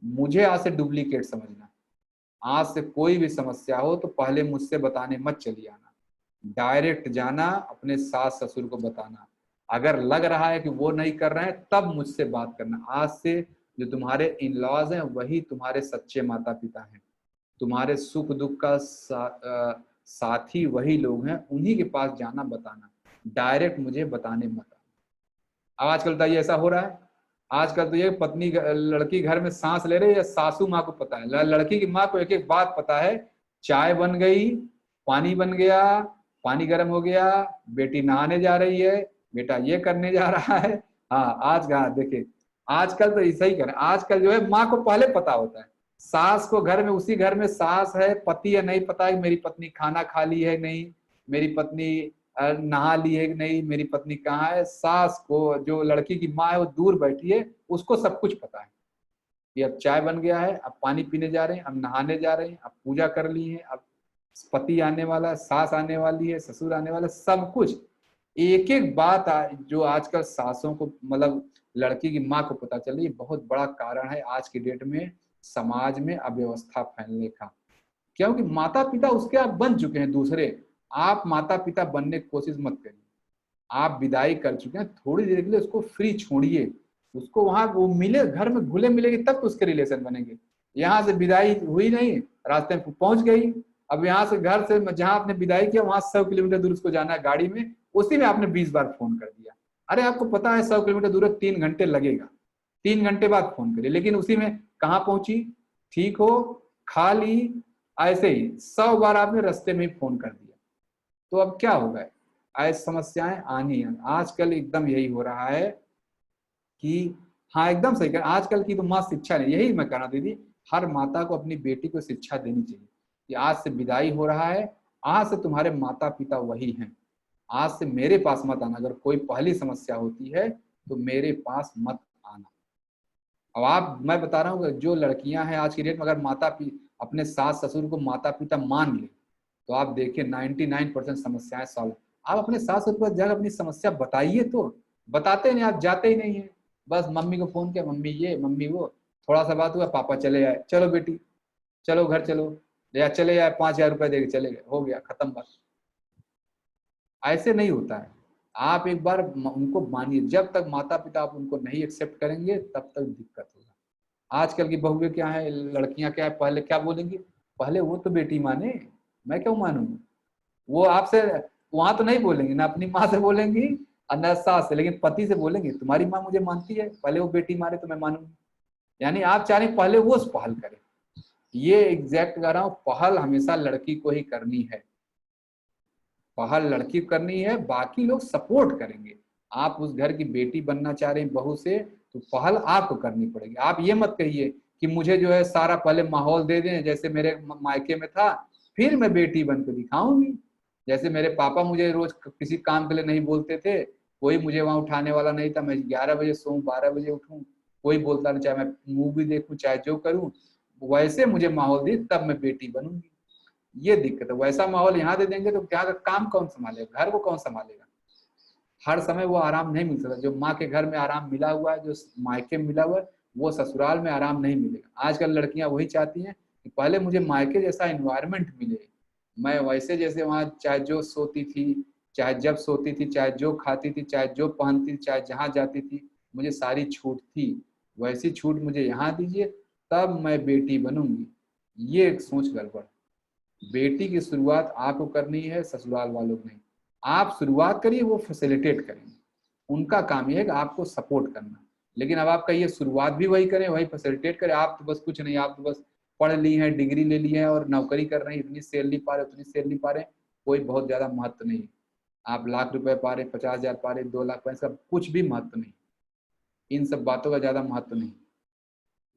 मुझे आज से डुप्लीकेट समझना, आज से कोई भी समस्या हो तो पहले मुझसे बताने मत चली आना, डायरेक्ट जाना अपने सास ससुर को बताना, अगर लग रहा है कि वो नहीं कर रहे हैं तब मुझसे बात करना। आज से जो तुम्हारे इन लॉज हैं वही तुम्हारे सच्चे माता पिता हैं, तुम्हारे सुख दुख का साथी वही लोग हैं, उन्हीं के पास जाना बताना, डायरेक्ट मुझे बताने मत आना। अब आजकल बताइए ऐसा हो रहा है? आजकल तो ये पत्नी लड़की घर में सांस ले रही है, सासू माँ को पता है, लड़की की माँ को एक एक बात पता है। चाय बन गई, पानी बन गया, पानी गर्म हो गया, बेटी नहाने जा रही है, बेटा ये करने जा रहा है। हाँ आज देखिए आजकल तो ऐसा ही कर, आजकल जो है माँ को पहले पता होता है। सास को घर में, उसी घर में सास है, पति है, नहीं पता है मेरी पत्नी खाना खा ली है नहीं, मेरी पत्नी नहा ली है कि नहीं, मेरी पत्नी कहाँ है। सास को, जो लड़की की माँ है वो दूर बैठी है, उसको सब कुछ पता है कि अब चाय बन गया है, अब पानी पीने जा रहे हैं, अब नहाने जा रहे हैं, अब पूजा कर ली है, अब पति आने वाला है, सास आने वाली है, ससुर आने वाला है, सब कुछ एक एक बात जो आजकल सासों को, मतलब लड़की की माँ को पता चल रही है। बहुत बड़ा कारण है आज की डेट में समाज में अव्यवस्था फैलने का, क्योंकि माता पिता उसके आप बन चुके हैं दूसरे। आप माता पिता बनने की कोशिश मत करिए, आप विदाई कर चुके हैं, थोड़ी देर के लिए उसको फ्री छोड़िए, उसको वहां वो मिले, घर में घुले मिलेगी तब तो उसके रिलेशन बनेंगे। यहाँ से विदाई हुई नहीं, रास्ते में पहुंच गई, अब यहाँ से घर से जहां आपने विदाई किया वहां 100 किलोमीटर दूर उसको जाना है गाड़ी में, उसी में आपने 20 बार फोन कर दिया। अरे आपको पता है 100 किलोमीटर दूर 3 घंटे लगेगा, 3 घंटे बाद फोन करिए, लेकिन उसी में कहाँ पहुंची, ठीक हो, खा ली, ऐसे ही 100 बार आपने रास्ते में ही फोन कर दिया। तो अब क्या होगा, ऐसी समस्याएं आनी है। आजकल एकदम यही हो रहा है कि हाँ एकदम सही कर, आजकल की तो माँ शिक्षा नहीं, यही मैं कहना दीदी, हर माता को अपनी बेटी को शिक्षा देनी चाहिए कि आज से विदाई हो रहा है, आज से तुम्हारे माता पिता वही हैं, आज से मेरे पास मत आना, अगर कोई पहली समस्या होती है तो मेरे पास मत आना। अब आप, मैं बता रहा हूँ जो लड़कियां हैं आज की डेट में, अगर अपने सास ससुर को माता पिता मान ले तो आप देखिए 99% समस्याएं सॉल्व। आप अपने सास ससुर पर जाकर अपनी समस्या बताइए, तो बताते नहीं, आप जाते ही नहीं है, बस मम्मी को फोन किया, मम्मी ये मम्मी वो, थोड़ा सा बात हुआ, पापा चले आए, चलो बेटी चलो घर चलो, या चले आए 5,000 रुपए दे के चले गए, हो गया खत्म बात। ऐसे नहीं होता है। आप एक बार उनको मानिए, जब तक माता पिता आप उनको नहीं एक्सेप्ट करेंगे तब तक दिक्कत होगा। आजकल की बहुएं क्या है, लड़कियां क्या है, पहले क्या बोलेंगी, पहले वो तो बेटी माने, मैं क्यों मानूंगी। वो आपसे वहां तो नहीं बोलेंगी ना, अपनी माँ से बोलेंगी और न सास से, लेकिन पति से बोलेंगे तुम्हारी माँ मुझे मानती है, पहले वो बेटी माने तो मैं मानूंगी। यानी आप चाह रहे पहले वो पहल करे। ये एग्जैक्ट कह रहा हूं, पहल हमेशा लड़की को ही करनी है, पहल लड़की को करनी है, बाकी लोग सपोर्ट करेंगे। आप उस घर की बेटी बनना चाह रहे हैं बहू से, तो पहल आपको करनी पड़ेगी। आप ये मत कहिए कि मुझे जो है सारा पहले माहौल दे दें जैसे मेरे मायके में था, फिर मैं बेटी बन के दिखाऊंगी। जैसे मेरे पापा मुझे रोज किसी काम के लिए नहीं बोलते थे, कोई मुझे वहां उठाने वाला नहीं था, मैं 11 बजे सोऊं 12 बजे उठूं, कोई बोलता नहीं, चाहे मैं मूवी देखूं चाहे जो करूं, वैसे मुझे माहौल दी तब मैं बेटी बनूंगी। ये दिक्कत है, वैसा माहौल यहाँ दे देंगे तो क्या काम कौन संभालेगा, घर को कौन संभालेगा। हर समय वो आराम नहीं मिल सकता, जो माँ के घर में आराम मिला हुआ है, जो मायके में मिला हुआ है, वो ससुराल में आराम नहीं मिलेगा। आजकल लड़कियां वही चाहती हैं कि पहले मुझे मायके जैसा एनवायरनमेंट मिले, मैं वैसे जैसे वहां चाहे जो सोती थी, चाहे जब सोती थी, चाहे जो खाती थी, चाहे जो पहनती थी, चाहे जहाँ जाती थी, मुझे सारी छूट थी, वैसी छूट मुझे यहाँ दीजिए तब मैं बेटी बनूंगी। ये एक सोच गड़बड़। बेटी की शुरुआत आपको करनी है, ससुराल वालों को नहीं। आप शुरुआत करिए, वो फैसिलिटेट करेंगे, उनका काम ये है कि आपको सपोर्ट करना। लेकिन अब आप कहिए शुरुआत भी वही करें, वही फैसिलिटेट करें, आप तो बस कुछ नहीं, आप तो बस पढ़ ली हैं, डिग्री ले ली है और नौकरी कर रहे हैं, इतनी सैलरी पा रहे, उतनी सैलरी पा रहे, कोई बहुत ज्यादा महत्व नहीं। आप लाख रुपए पा रहे, 50,000 पा रहे, 2 लाख पा रहे, सब कुछ भी महत्व नहीं, इन सब बातों का ज्यादा महत्व नहीं।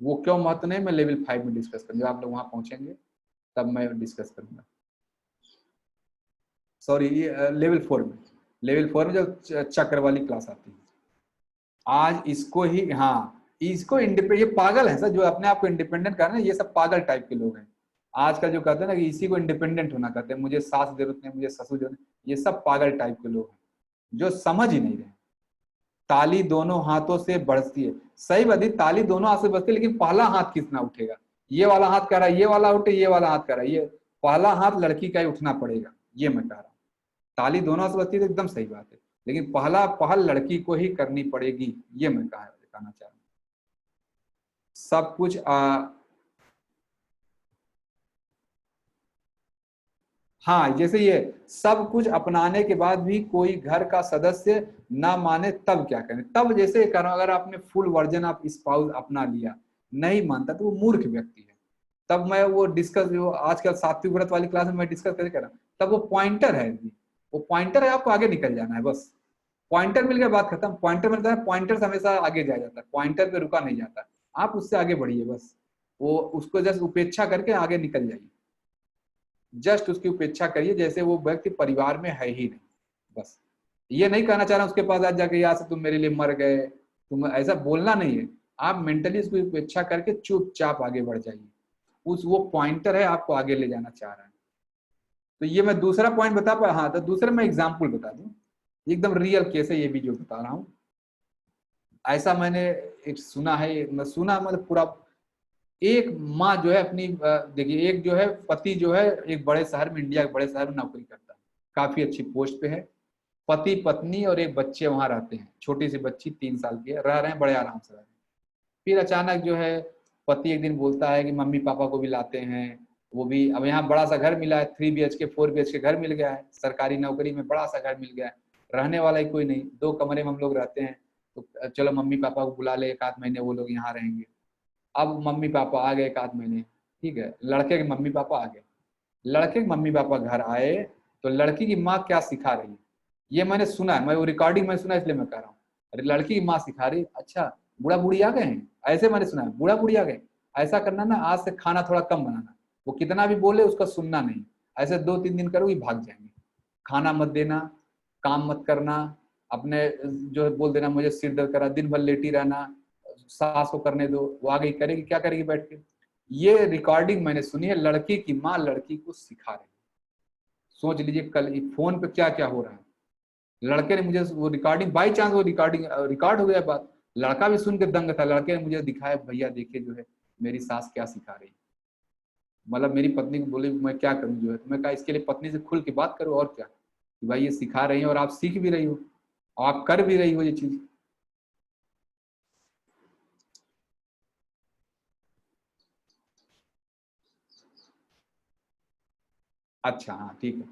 वो क्यों महत्व नहीं, मैं लेवल 5 में डिस्कस करूंगा, आप लोग वहां पहुंचेंगे तब मैं डिस्कस करूंगा। सॉरी, ये लेवल 4 में, लेवल 4 में जब चक्र वाली क्लास आती है। आज इसको ही, हाँ इसको इंडिपेंडेंट, ये पागल है सर जो अपने आप को इंडिपेंडेंट कर रहे हैं, ये सब पागल टाइप के लोग हैं। आजकल जो कहते हैं ना कि इसी को इंडिपेंडेंट होना कहते हैं, मुझे सास जरूरत नहीं, मुझे ससुर जरूरत नहीं, ये सब पागल टाइप के लोग हैं जो समझ ही नहीं रहे। ताली दोनों हाथों से बढ़ती है, सही बात है, ताली दोनों हाथ से बजती है, लेकिन पहला हाथ कितना उठेगा, ये वाला हाथ कह रहा है ये वाला उठे, ये वाला हाथ कह रहा है ये, पहला हाथ लड़की का ही उठना पड़ेगा, ये मैं कह रहा हूँ। ताली दोनों हाथ से बजती है तो एकदम सही बात है, लेकिन पहल लड़की को ही करनी पड़ेगी, ये मैं कहना चाह रहा हूँ। सब कुछ हाँ, जैसे ये सब कुछ अपनाने के बाद भी कोई घर का सदस्य ना माने तब क्या करें। तब जैसे करो, अगर आपने फुल वर्जन ऑफ स्पाउस अपना लिया, नहीं मानता तो वो मूर्ख व्यक्ति है। तब मैं वो डिस्कस, जो आजकल सात्विक व्रत वाली क्लास में मैं डिस्कस करके कर रहा हूँ, तब वो पॉइंटर है, वो पॉइंटर है, आपको आगे निकल जाना है बस। पॉइंटर मिल गया, बात खत्म। पॉइंटर मिलता है, पॉइंटर से हमेशा आगे जाया जाता है, पॉइंटर पे रुका नहीं जाता। आप उससे आगे बढ़िए बस, वो उसको जस्ट उपेक्षा करके आगे निकल जाइए, जस्ट उसकी उपेक्षा करिए जैसे वो व्यक्ति परिवार में है ही नहीं। बस ये नहीं कहना चाह रहा उसके पास आज जाके यहाँ से तुम मेरे लिए मर गए, तुम ऐसा बोलना नहीं है। आप मेंटली उसकी उपेक्षा करके चुपचाप आगे बढ़ जाइए, उस वो पॉइंटर है, आपको आगे ले जाना चाह रहा है। तो ये मैं दूसरा पॉइंट बता पाया। हाँ, तो दूसरा मैं एग्जाम्पल बता दूं, एकदम रियल केस है ये भी जो बता रहा हूँ। ऐसा मैंने एक सुना है, सुना मतलब पूरा। एक माँ जो है अपनी, देखिए, एक जो है पति जो है एक बड़े शहर में, इंडिया के बड़े शहर में नौकरी करता है, काफी अच्छी पोस्ट पे है। पति पत्नी और एक बच्चे वहां रहते हैं, छोटी सी बच्ची 3 साल की है, रह रहे हैं बड़े आराम से रह रहे हैं। फिर अचानक जो है पति एक दिन बोलता है कि मम्मी पापा को भी लाते हैं, वो भी, अब यहाँ बड़ा सा घर मिला है, 3 BHK 4 BHK घर मिल गया है, सरकारी नौकरी में बड़ा सा घर मिल गया है, रहने वाला ही कोई नहीं, 2 कमरे में हम लोग रहते हैं। तो चलो मम्मी पापा को बुला ले, 1 आध महीने वो लोग यहाँ रहेंगे। अब मम्मी पापा आ गए 1 आध महीने, ठीक है, लड़के के मम्मी पापा आ गए। लड़के के मम्मी पापा घर आए तो लड़की की माँ क्या सिखा रही है, ये मैंने सुना है, मैं वो रिकॉर्डिंग में सुना इसलिए मैं कह रहा हूँ। अरे लड़की की माँ सिखा रही, अच्छा बूढ़ा बूढ़ी आ गए हैं, ऐसे मैंने सुना है, बूढ़ा बूढ़ी आ गए, ऐसा करना ना, आज से खाना थोड़ा कम बनाना। वो कितना भी बोले उसका सुनना नहीं, ऐसे 2-3 दिन करोगी भाग जाएंगे। खाना मत देना, काम मत करना, अपने जो बोल देना मुझे सिर दर्द करा, दिन भर लेटी रहना, सास को करने दो, वो आ गई करेगी, क्या करेगी बैठ के। ये रिकॉर्डिंग मैंने सुनी है, लड़की की माँ लड़की को सिखा रही। सोच लीजिए कल फोन पे क्या क्या हो रहा है। लड़के ने मुझे वो रिकॉर्डिंग, बाई चांस वो रिकॉर्डिंग रिकॉर्ड हो गया बात, लड़का भी सुन के दंग था। लड़के ने मुझे दिखाया, भैया देखिए जो है मेरी सास क्या सिखा रही, मतलब मेरी पत्नी को बोले मैं क्या करूं जो है। तो मैं कहा इसके लिए पत्नी से खुल के बात करो, और क्या, कि भाई ये सिखा रही है और आप सीख भी रही हो और आप कर भी रही हो ये चीज। अच्छा हाँ ठीक है,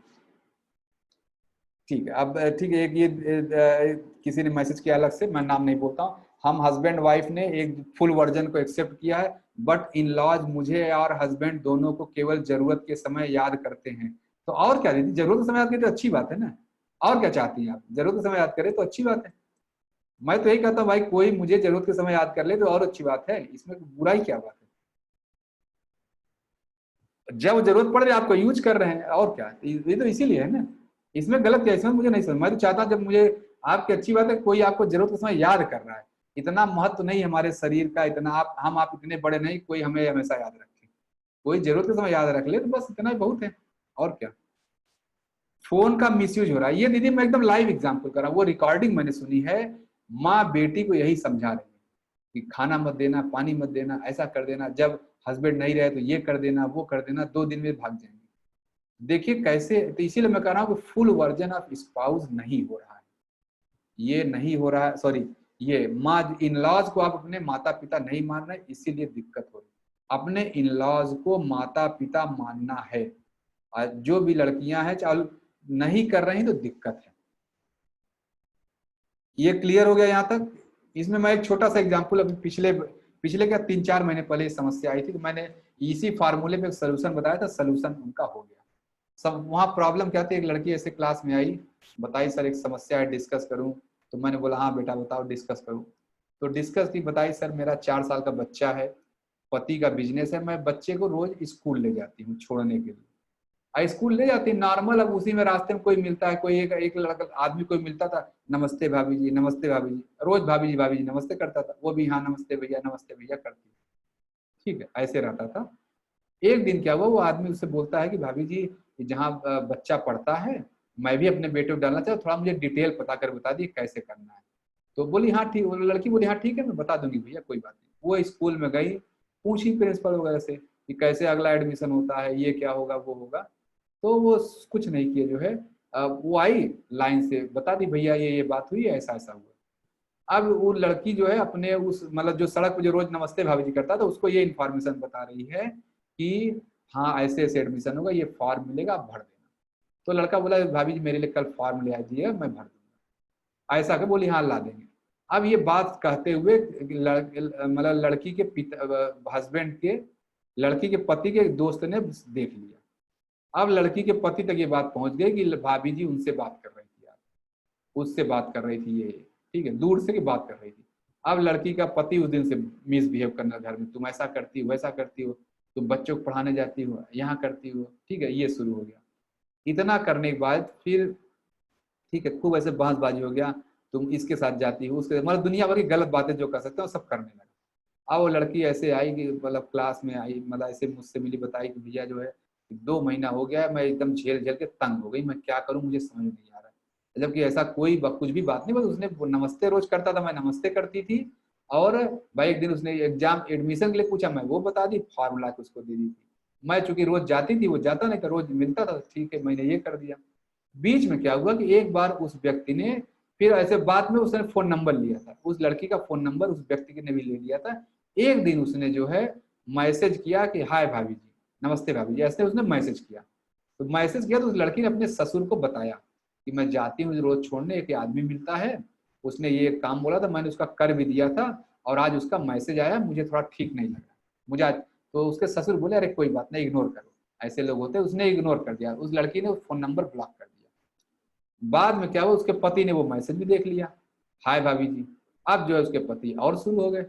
ठीक है। अब ठीक है, एक ये किसी ने मैसेज किया अलग से, मैं नाम नहीं बोलता हूँ। हम हस्बैंड वाइफ ने एक फुल वर्जन को एक्सेप्ट किया है, बट इन लॉज मुझे और हस्बैंड दोनों को केवल जरूरत के समय याद करते हैं। तो और क्या दीदी, जरूरत के समय याद करें तो अच्छी बात है ना, और क्या चाहती हैं आप, जरूरत के समय याद करें तो अच्छी बात है। मैं तो यही कहता हूँ भाई, कोई मुझे जरूरत के समय याद कर ले तो और अच्छी बात है, इसमें बुराई क्या बात है। जब जरूरत पड़ रही है आपको यूज कर रहे हैं, और क्या, ये तो इसीलिए है ना, इसमें गलत क्या, इसमें मुझे नहीं समझ। मैं तो चाहता हूं जब मुझे, आपकी अच्छी बात है कोई आपको जरूरत के समय याद कर रहा है, इतना महत्व नहीं हमारे शरीर का, इतना आप इतने बड़े नहीं कोई हमें हमेशा याद रखे। कोई जरूरत के समय याद रख ले तो बस इतना ही बहुत है, और क्या। फोन का मिसयूज हो रहा है, ये दीदी मैं एकदम लाइव एग्जांपल कर रहा हूँ, वो रिकॉर्डिंग मैंने सुनी है। माँ बेटी को यही समझा रही है कि खाना मत देना, पानी मत देना, ऐसा कर देना, जब हस्बैंड नहीं रहे तो ये कर देना, वो कर देना, 2 दिन में भाग जाएंगे। देखिए कैसे, तो इसीलिए मैं कह रहा हूँ कि फुल वर्जन ऑफ स्पाउस नहीं हो रहा है, ये नहीं हो रहा है, सॉरी, ये माँ इन लॉज को आप अपने माता पिता नहीं मान रहे, इसीलिए दिक्कत हो रही है। अपने इन लॉज को माता पिता मानना है। जो भी लड़कियां हैं चाहे नहीं कर रही तो दिक्कत है। ये क्लियर हो गया यहाँ तक। इसमें मैं एक छोटा सा एग्जांपल, अभी पिछले क्या 3-4 महीने पहले समस्या आई थी, तो मैंने इसी फार्मूले पे एक सोल्यूशन बताया था, सोल्यूशन उनका हो गया सब। वहाँ प्रॉब्लम क्या थी, एक लड़की ऐसे क्लास में आई, बताई सर एक समस्या है, डिस्कस करूं। तो मैंने बोला हाँ बेटा बताओ, डिस्कस करूं। तो डिस्कस की, बताई सर मेरा 4 साल का बच्चा है, पति का बिजनेस है, मैं बच्चे को रोज स्कूल ले जाती हूँ छोड़ने के लिए। स्कूल ले जाती नॉर्मल, अब उसी में रास्ते में कोई मिलता है, कोई एक लड़का आदमी कोई मिलता था, नमस्ते भाभी जी, नमस्ते भाभी जी, रोज भाभी जी नमस्ते करता था, वो भी हाँ नमस्ते भैया करती, ठीक है, ऐसे रहता था। एक दिन क्या हुआ, वो आदमी उससे बोलता है कि भाभी जी जहाँ बच्चा पढ़ता है मैं भी अपने बेटे को डालना चाहता, थोड़ा मुझे डिटेल पता कर बता दी कैसे करना है। तो बोली हाँ ठीक, लड़की बोली हाँ ठीक है मैं बता दूंगी भैया, कोई बात नहीं। वो स्कूल में गई, पूछी प्रिंसिपल वगैरह से कि कैसे अगला एडमिशन होता है, ये क्या होगा वो होगा। तो वो कुछ नहीं किए जो है, वो आई लाइन से बता दी भैया ये बात हुई है, ऐसा ऐसा हुआ। अब वो लड़की जो है अपने उस, मतलब जो सड़क पे जो रोज नमस्ते भाभी जी करता था, उसको ये इन्फॉर्मेशन बता रही है कि हाँ ऐसे ऐसे एडमिशन होगा, ये फॉर्म मिलेगा, आप भर देना। तो लड़का बोला भाभी जी मेरे लिए कल फॉर्म ले आइए मैं भर दूंगा। ऐसा कर बोली हाँ ला देंगे। अब ये बात कहते हुए मतलब लड़की के पिता हस्बैंड के लड़की के पति के दोस्त ने देख लिया। अब लड़की के पति तक ये बात पहुंच गई कि भाभी जी उनसे बात कर रही थी, उससे बात कर रही थी ये, ठीक है, दूर से की बात कर रही थी। अब लड़की का पति उस दिन से मिसबिहेव करना घर में, तुम ऐसा करती हो वैसा करती हो, तुम बच्चों को पढ़ाने जाती हो यहाँ करती हो, ठीक है, ये शुरू हो गया। इतना करने के बाद फिर ठीक है खूब ऐसे बहसबाजी हो गया, तुम इसके साथ जाती हो उसके, मतलब दुनिया भर की गलत बातें जो कर सकते हो सब करने लगा। अब वो लड़की ऐसे आई कि मतलब क्लास में आई, मतलब ऐसे मुझसे मिली, बताई कि भैया जो है 2 महीना हो गया मैं एकदम झेल झेल के तंग हो गई, मैं क्या करूं मुझे समझ नहीं आ रहा है। जबकि ऐसा कोई कुछ भी बात नहीं, बस उसने नमस्ते रोज करता था, मैं नमस्ते करती थी, और भाई एक दिन उसने एग्जाम एडमिशन के लिए पूछा, मैं वो बता दी, फार्मूला के उसको दे दी थी। मैं चूंकि रोज जाती थी वो जाता नहीं था, रोज मिलता था, ठीक है मैंने ये कर दिया। बीच में क्या हुआ कि एक बार उस व्यक्ति ने फिर ऐसे बाद में उसने फोन नंबर लिया था, उस लड़की का फोन नंबर उस व्यक्ति ने भी ले लिया था। एक दिन उसने जो है मैसेज किया कि हाय भाभी जी, नमस्ते भाभी जी, ऐसे उसने मैसेज किया। तो मैसेज किया तो उस लड़की ने अपने ससुर को बताया कि मैं जाती हूँ रोज छोड़ने, एक आदमी मिलता है, उसने ये काम बोला था, मैंने उसका कर भी दिया था, और आज उसका मैसेज आया, मुझे थोड़ा ठीक नहीं लगा मुझे आज। तो उसके ससुर बोले अरे कोई बात नहीं, इग्नोर करो, ऐसे लोग होते हैं। उसने इग्नोर कर दिया, उस लड़की ने फोन नंबर ब्लॉक कर दिया। बाद में क्या हुआ, उसके पति ने वो मैसेज भी देख लिया, हाय भाभी जी। अब जो है उसके पति और शुरू हो गए,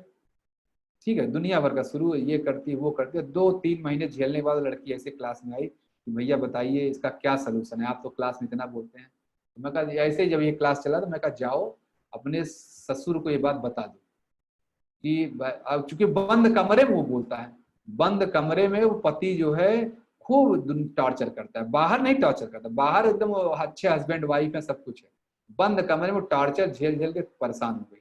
ठीक है, दुनिया भर का शुरू, ये करती है वो करती है। 2-3 महीने झेलने के बाद लड़की ऐसे क्लास में आई कि भैया बताइए इसका क्या सोल्यूशन है, आप तो क्लास में इतना बोलते हैं। तो मैं कहा ऐसे ही जब ये क्लास चला तो मैं कहा जाओ अपने ससुर को ये बात बता दो कि अब चूंकि बंद कमरे में वो बोलता है, बंद कमरे में वो पति जो है खूब टॉर्चर करता है, बाहर नहीं टॉर्चर करता, बाहर एकदम अच्छे हस्बैंड वाइफ है सब कुछ है, बंद कमरे में टॉर्चर झेल झेल के परेशान हो गई।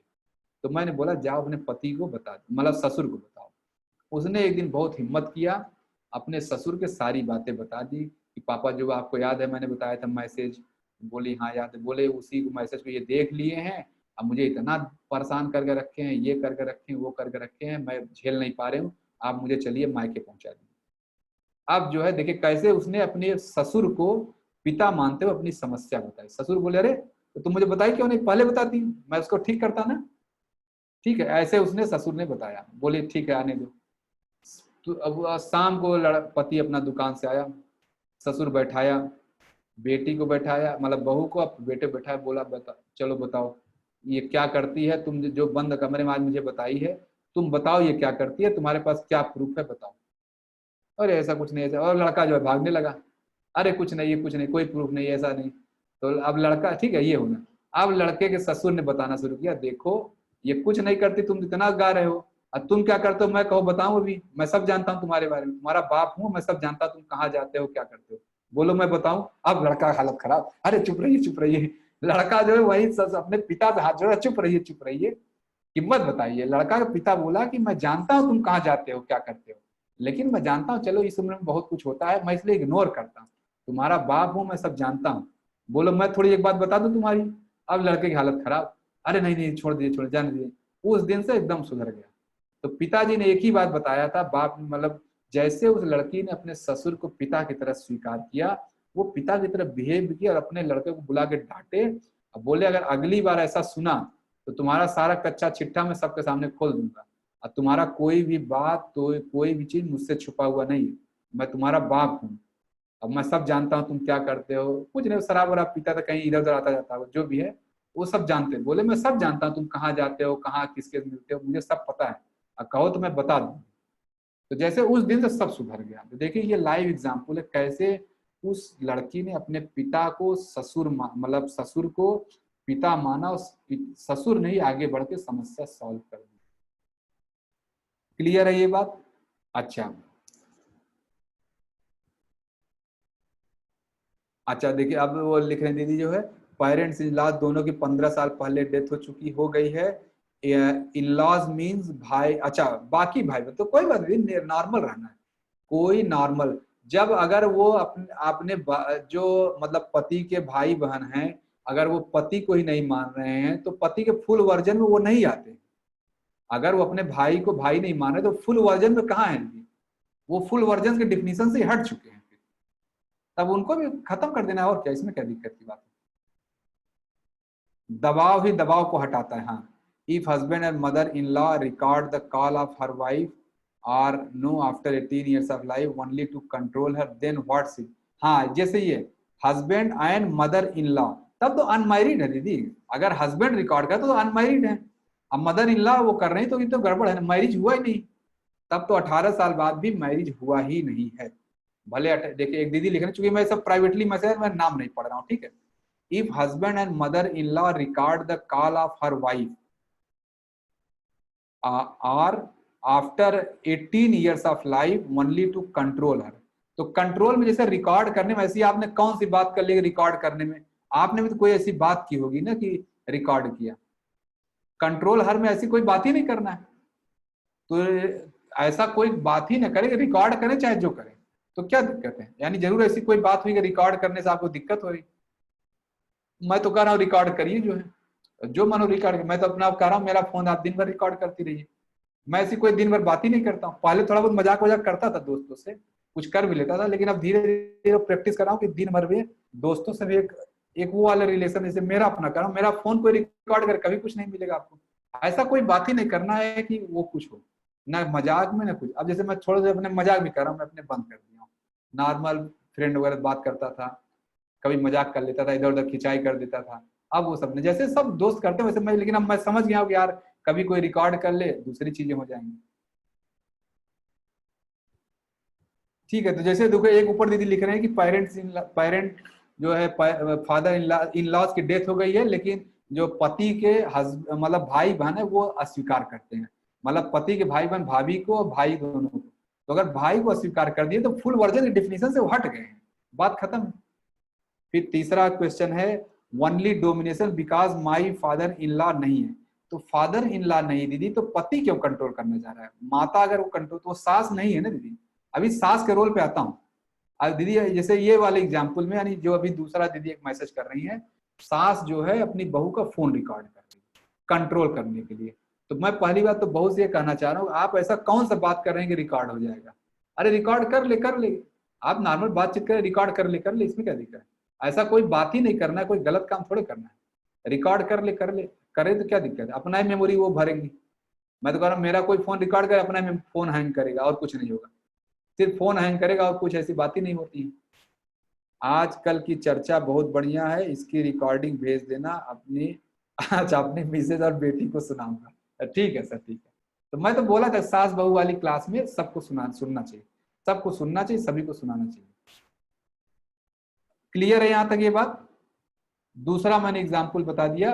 तो मैंने बोला जाओ अपने पति को बता दो, मतलब ससुर को बताओ। उसने एक दिन बहुत हिम्मत किया, अपने ससुर के सारी बातें बता दी कि पापा जो आपको याद है मैंने बताया था मैसेज, बोली हाँ याद है, बोले उसी को मैसेज को ये देख लिए हैं, अब मुझे इतना परेशान करके रखे हैं, ये करके रखे हैं वो करके रखे हैं, मैं झेल नहीं पा रही हूँ, आप मुझे चलिए मायके पहुंचा दीजिए। अब जो है देखिए कैसे उसने अपने ससुर को पिता मानते हुए अपनी समस्या बताई। ससुर बोले अरे तो तुम मुझे बताई क्यों नहीं, पहले बताती मैं उसको ठीक करता ना, ठीक है, ऐसे उसने ससुर ने बताया। बोले ठीक है आने दो। तो अब शाम को पति अपना दुकान से आया, ससुर बैठाया, बेटी को बैठाया, मतलब बहू को, अब बेटे बैठाया, बोला बता चलो बताओ ये क्या करती है, तुम जो बंद कमरे में आज मुझे बताई है, तुम बताओ ये क्या करती है, तुम्हारे पास क्या प्रूफ है बताओ। अरे ऐसा कुछ नहीं, ऐसा, और लड़का जो है भागने लगा, अरे कुछ नहीं ये कुछ नहीं, कोई प्रूफ नहीं, ऐसा नहीं। तो अब लड़का ठीक है ये होना, अब लड़के के ससुर ने बताना शुरू किया, देखो ये कुछ नहीं करती, तुम इतना गा रहे हो, अब तुम क्या करते हो मैं कहो बताऊं, अभी मैं सब जानता हूँ तुम्हारे बारे में, तुम्हारा बाप हूँ मैं, सब जानता, तुम कहाँ जाते हो क्या करते हो, बोलो मैं बताऊं। अब लड़का का हालत खराब, अरे चुप रहिए चुप रहिए, लड़का जो है वही अपने पिता से हाथ जोड़ा, चुप रहिए, हिम्मत बताइए। लड़का का पिता बोला कि मैं जानता हूँ तुम कहाँ जाते हो क्या करते हो, लेकिन मैं जानता हूँ चलो इस उम्र में बहुत कुछ होता है, मैं इसलिए इग्नोर करता हूँ, तुम्हारा बाप हूँ मैं सब जानता हूँ, बोलो मैं थोड़ी एक बात बता दूं तुम्हारी। अब लड़के की हालत खराब, अरे नहीं नहीं छोड़ दीजिए जाने दीजिए। उस दिन से एकदम सुधर गया। तो पिताजी ने एक ही बात बताया था, बाप मतलब जैसे उस लड़की ने अपने ससुर को पिता की तरह स्वीकार किया, वो पिता की तरह बिहेव किया और अपने लड़के को बुला के डांटे, अब बोले अगर अगली बार ऐसा सुना तो तुम्हारा सारा कच्चा चिट्ठा मैं सबके सामने खोल दूंगा, और तुम्हारा कोई भी बात तो कोई भी चीज मुझसे छुपा हुआ नहीं है, मैं तुम्हारा बाप हूँ, अब मैं सब जानता हूँ तुम क्या करते हो, कुछ नहीं शराब वराब पीता था कहीं इधर उधर आता जाता हो जो भी है वो सब जानते। बोले मैं सब जानता हूँ तुम कहाँ जाते हो कहाँ किसके मिलते हो, मुझे सब पता है, अब कहो तो मैं बता दूँ। तो जैसे उस दिन से सब सुधर गया। तो देखिए ये लाइव एग्जाम्पल है कैसे उस लड़की ने अपने पिता को ससुर मतलब ससुर को पिता माना और ससुर ने ही आगे बढ़ के समस्या सॉल्व कर दी। क्लियर है ये बात? अच्छा देखिए अब वो लिख रहे हैं दीदी जो है पेरेंट्स इन लॉज दोनों की 15 साल पहले डेथ हो गई है, इन लॉज मीन्स भाई, अच्छा बाकी भाई तो कोई बात नहीं, नॉर्मल रहना है, कोई नॉर्मल, जब अगर वो अपने जो मतलब पति के भाई बहन हैं अगर वो पति को ही नहीं मान रहे हैं तो पति के फुल वर्जन में वो नहीं आते। अगर वो अपने भाई को भाई नहीं मान रहे तो फुल वर्जन में कहाँ है, वो फुल वर्जन के डिफिनीशन से हट चुके हैं। तब उनको भी खत्म कर देना है, और क्या इसमें क्या दिक्कत की बात है। दबाव ही दबाव को हटाता है। हाँ, if husband and mother in law record the call of her wife or no after 18 years of life only to control her, then what see. हाँ, जैसे ये husband and mother in law, तब तो अनमैरिड है दीदी। अगर husband record कर तो अनमैरिड है, अब मदर इन लॉ वो कर रहे हैं तो ये तो गड़बड़ है, मैरिज हुआ ही नहीं। तब तो 18 साल बाद भी मैरिज हुआ ही नहीं है। भले देखिए एक दीदी लिख रहे हैं, चूंकि मैं सब प्राइवेटली मैसेज, मैं नाम नहीं पढ़ रहा हूँ, ठीक है। If husband and mother in law record the call of her wife or after 18 years of life only to control her. तो कंट्रोल में जैसे रिकॉर्ड करने में, ऐसी आपने कौन सी बात कर ली रिकॉर्ड करने में? आपने भी तो कोई ऐसी बात की होगी ना कि रिकॉर्ड किया। कंट्रोल हर में ऐसी कोई बात ही नहीं करना है, तो ऐसा कोई बात ही ना करे, रिकॉर्ड करें चाहे जो करें, तो क्या दिक्कत है? यानी जरूर ऐसी कोई बात हुई कि रिकॉर्ड करने से आपको दिक्कत हो रही। मैं तो कह रहा हूँ रिकॉर्ड करिए, जो है जो मनो रिकॉर्ड। मैं तो अपना कह रहा हूँ, मेरा फोन आप दिन भर रिकॉर्ड करती रहिए। मैं ऐसी कोई दिन भर बात ही नहीं करता हूँ। पहले थोड़ा बहुत मजाक वजाक करता था दोस्तों से, कुछ कर भी लेता था, लेकिन अब धीरे धीरे प्रैक्टिस कर रहा हूँ कि दिन भर भी दोस्तों से भी एक वो वाला रिलेशन जैसे मेरा अपना कर रहा हूँ। मेरा फोन कोई रिकॉर्ड कर कभी कुछ नहीं मिलेगा आपको। ऐसा कोई बात ही नहीं करना है कि वो कुछ हो, ना मजाक में ना कुछ। अब जैसे मैं थोड़ा सा अपने मजाक भी कर रहा हूँ, मैं अपने बंद कर दिया हूँ। नॉर्मल फ्रेंड वगैरह बात करता था, कभी मजाक कर लेता था, इधर उधर खिंचाई कर देता था। अब वो सब नहीं, जैसे सब दोस्त करते वैसे मैं, लेकिन अब मैं समझ गया हूँ कि यार कभी कोई रिकॉर्ड कर ले दूसरी चीजें हो जाएंगी। ठीक है, तो जैसे देखो एक ऊपर दीदी लिख रहे हैं कि पेरेंट जो है फादर इन लॉज की डेथ हो गई है, लेकिन जो पति के मतलब भाई बहन है वो अस्वीकार करते हैं। मतलब पति के भाई बहन, भाभी को और भाई दोनों को। तो अगर भाई को अस्वीकार कर दिए तो फुल वर्जन की डेफिनेशन से वो हट गए हैं, बात खत्म। फिर तीसरा क्वेश्चन है only domination because my father in law नहीं है। तो फादर इन लॉ नहीं दीदी, तो पति क्यों कंट्रोल करने जा रहा है? माता अगर वो कंट्रोल, तो वो सास नहीं है ना दीदी। अभी सास के रोल पे आता हूँ। अब दीदी जैसे ये वाले एग्जाम्पल में, यानी जो अभी दूसरा दीदी एक मैसेज कर रही है, सास जो है अपनी बहू का फोन रिकॉर्ड कर रही है कंट्रोल करने के लिए। तो मैं पहली बात तो बहू से ये कहना चाह रहा हूँ, आप ऐसा कौन सा बात कर रहे हैं कि रिकॉर्ड हो जाएगा? अरे रिकॉर्ड कर ले, आप नॉर्मल बातचीत करें, रिकॉर्ड कर ले, इसमें क्या दिक्कत है? ऐसा कोई बात ही नहीं करना है, कोई गलत काम थोड़े करना है। रिकॉर्ड कर ले करे तो क्या दिक्कत है? अपना ही मेमोरी वो भरेंगी। मैं तो कह रहा हूँ मेरा कोई फोन रिकॉर्ड करे, अपना फोन हैंग करेगा और कुछ नहीं होगा, सिर्फ फोन हैंग करेगा और कुछ ऐसी बात ही नहीं होती है। आजकल की चर्चा बहुत बढ़िया है, इसकी रिकॉर्डिंग भेज देना अपनी, आज अपनी मिसेज और बेटी को सुनाऊंगा। ठीक है सर, ठीक है। तो मैं तो बोला था सास बहू वाली क्लास में सबको सुनना चाहिए, सबको सुनना चाहिए, सभी को सुनाना चाहिए। क्लियर है यहाँ तक ये बात? दूसरा मैंने एग्जाम्पल बता दिया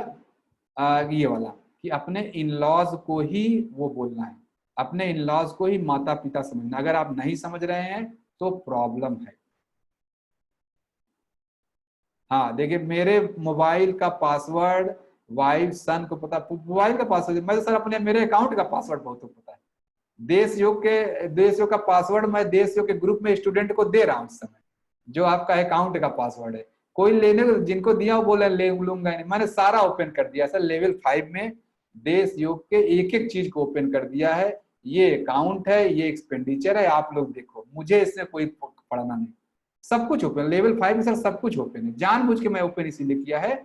ये वाला कि अपने इन लॉज को ही वो बोलना है, अपने इन लॉज को ही माता पिता समझना। अगर आप नहीं समझ रहे हैं तो प्रॉब्लम है। हाँ देखिए, मेरे मोबाइल का पासवर्ड वाइफ सन को पता, मोबाइल का पासवर्ड मैं सर अपने मेरे अकाउंट का पासवर्ड बहुत पता है। देश योग का पासवर्ड मैं देश योग के ग्रुप में स्टूडेंट को दे रहा हूँ इस समय, जो आपका अकाउंट का पासवर्ड है। कोई लेने को जिनको दिया वो बोले ले लूंगा नहीं, मैंने सारा ओपन कर दिया सर। लेवल 5 में देश योग के एक एक चीज को ओपन कर दिया है। ये अकाउंट है, ये एक्सपेंडिचर है, आप लोग देखो, मुझे इससे कोई पढ़ना नहीं, सब कुछ ओपन। लेवल 5 में सर सब कुछ ओपन है। जानबूझ के मैं ओपन इसीलिए किया है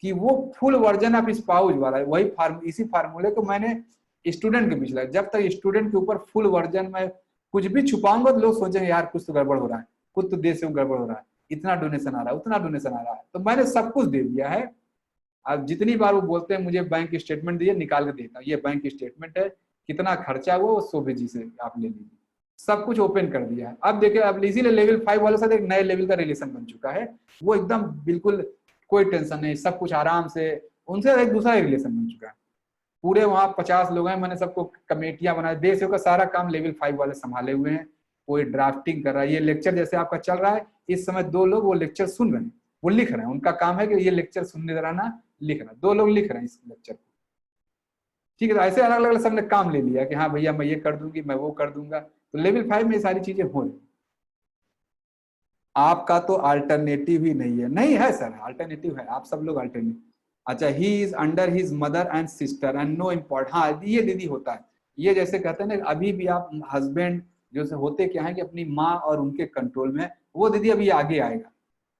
कि वो फुल वर्जन ऑफ स्पाउस वाला है, वही इसी फार्मूले को मैंने स्टूडेंट के बीच लाया। जब तक स्टूडेंट के ऊपर फुल वर्जन में कुछ भी छुपाऊंगा तो लोग सोचेंगे यार कुछ तो गड़बड़ हो रहा है, कुछ तो देश में गड़बड़ हो रहा है, इतना डोनेशन आ रहा है, उतना डोनेशन आ रहा है। तो मैंने सब कुछ दे दिया है। अब जितनी बार वो बोलते हैं मुझे बैंक स्टेटमेंट दिए, निकाल के देता हूँ, ये बैंक स्टेटमेंट है, कितना खर्चा हुआ वो शोभे जी से आप ले लीजिए, सब कुछ ओपन कर दिया है। अब देखिए, अब इसीलिए लेवल 5 वाले साथ एक नए लेवल का रिलेशन बन चुका है। वो एकदम बिल्कुल कोई टेंशन नहीं, सब कुछ आराम से, उनसे एक दूसरा रिलेशन बन चुका है। पूरे वहाँ 50 लोग हैं, मैंने सबको कमेटियां बनाई, देश का सारा काम लेवल 5 वाले संभाले हुए हैं। कोई ड्राफ्टिंग कर रहा है, ये लेक्चर जैसे आपका चल रहा है इस समय 2 लोग वो लेक्चर सुन रहे हैं, वो लिख रहे हैं, उनका काम है कि ये लेक्चर सुनने रहना, लिखना। 2 लोग लिख रहे हैं इस लेक्चर को, ठीक है। तो ऐसे अलग अलग सबने काम ले लिया कि हाँ भैया मैं ये कर दूंगी, मैं वो कर दूंगा। तो लेवल 5 में ये सारी चीजें हो रही। आपका तो अल्टरनेटिव ही नहीं है। नहीं है सर, अल्टरनेटिव है, आप सब लोग अल्टरनेटिव। अच्छा, he is under his mother and sister and no import. हाँ ये दीदी होता है, ये जैसे कहते हैं ना, अभी भी आप हस्बैंड जो से होते क्या है कि अपनी माँ और उनके कंट्रोल में, वो दीदी अभी आगे आएगा,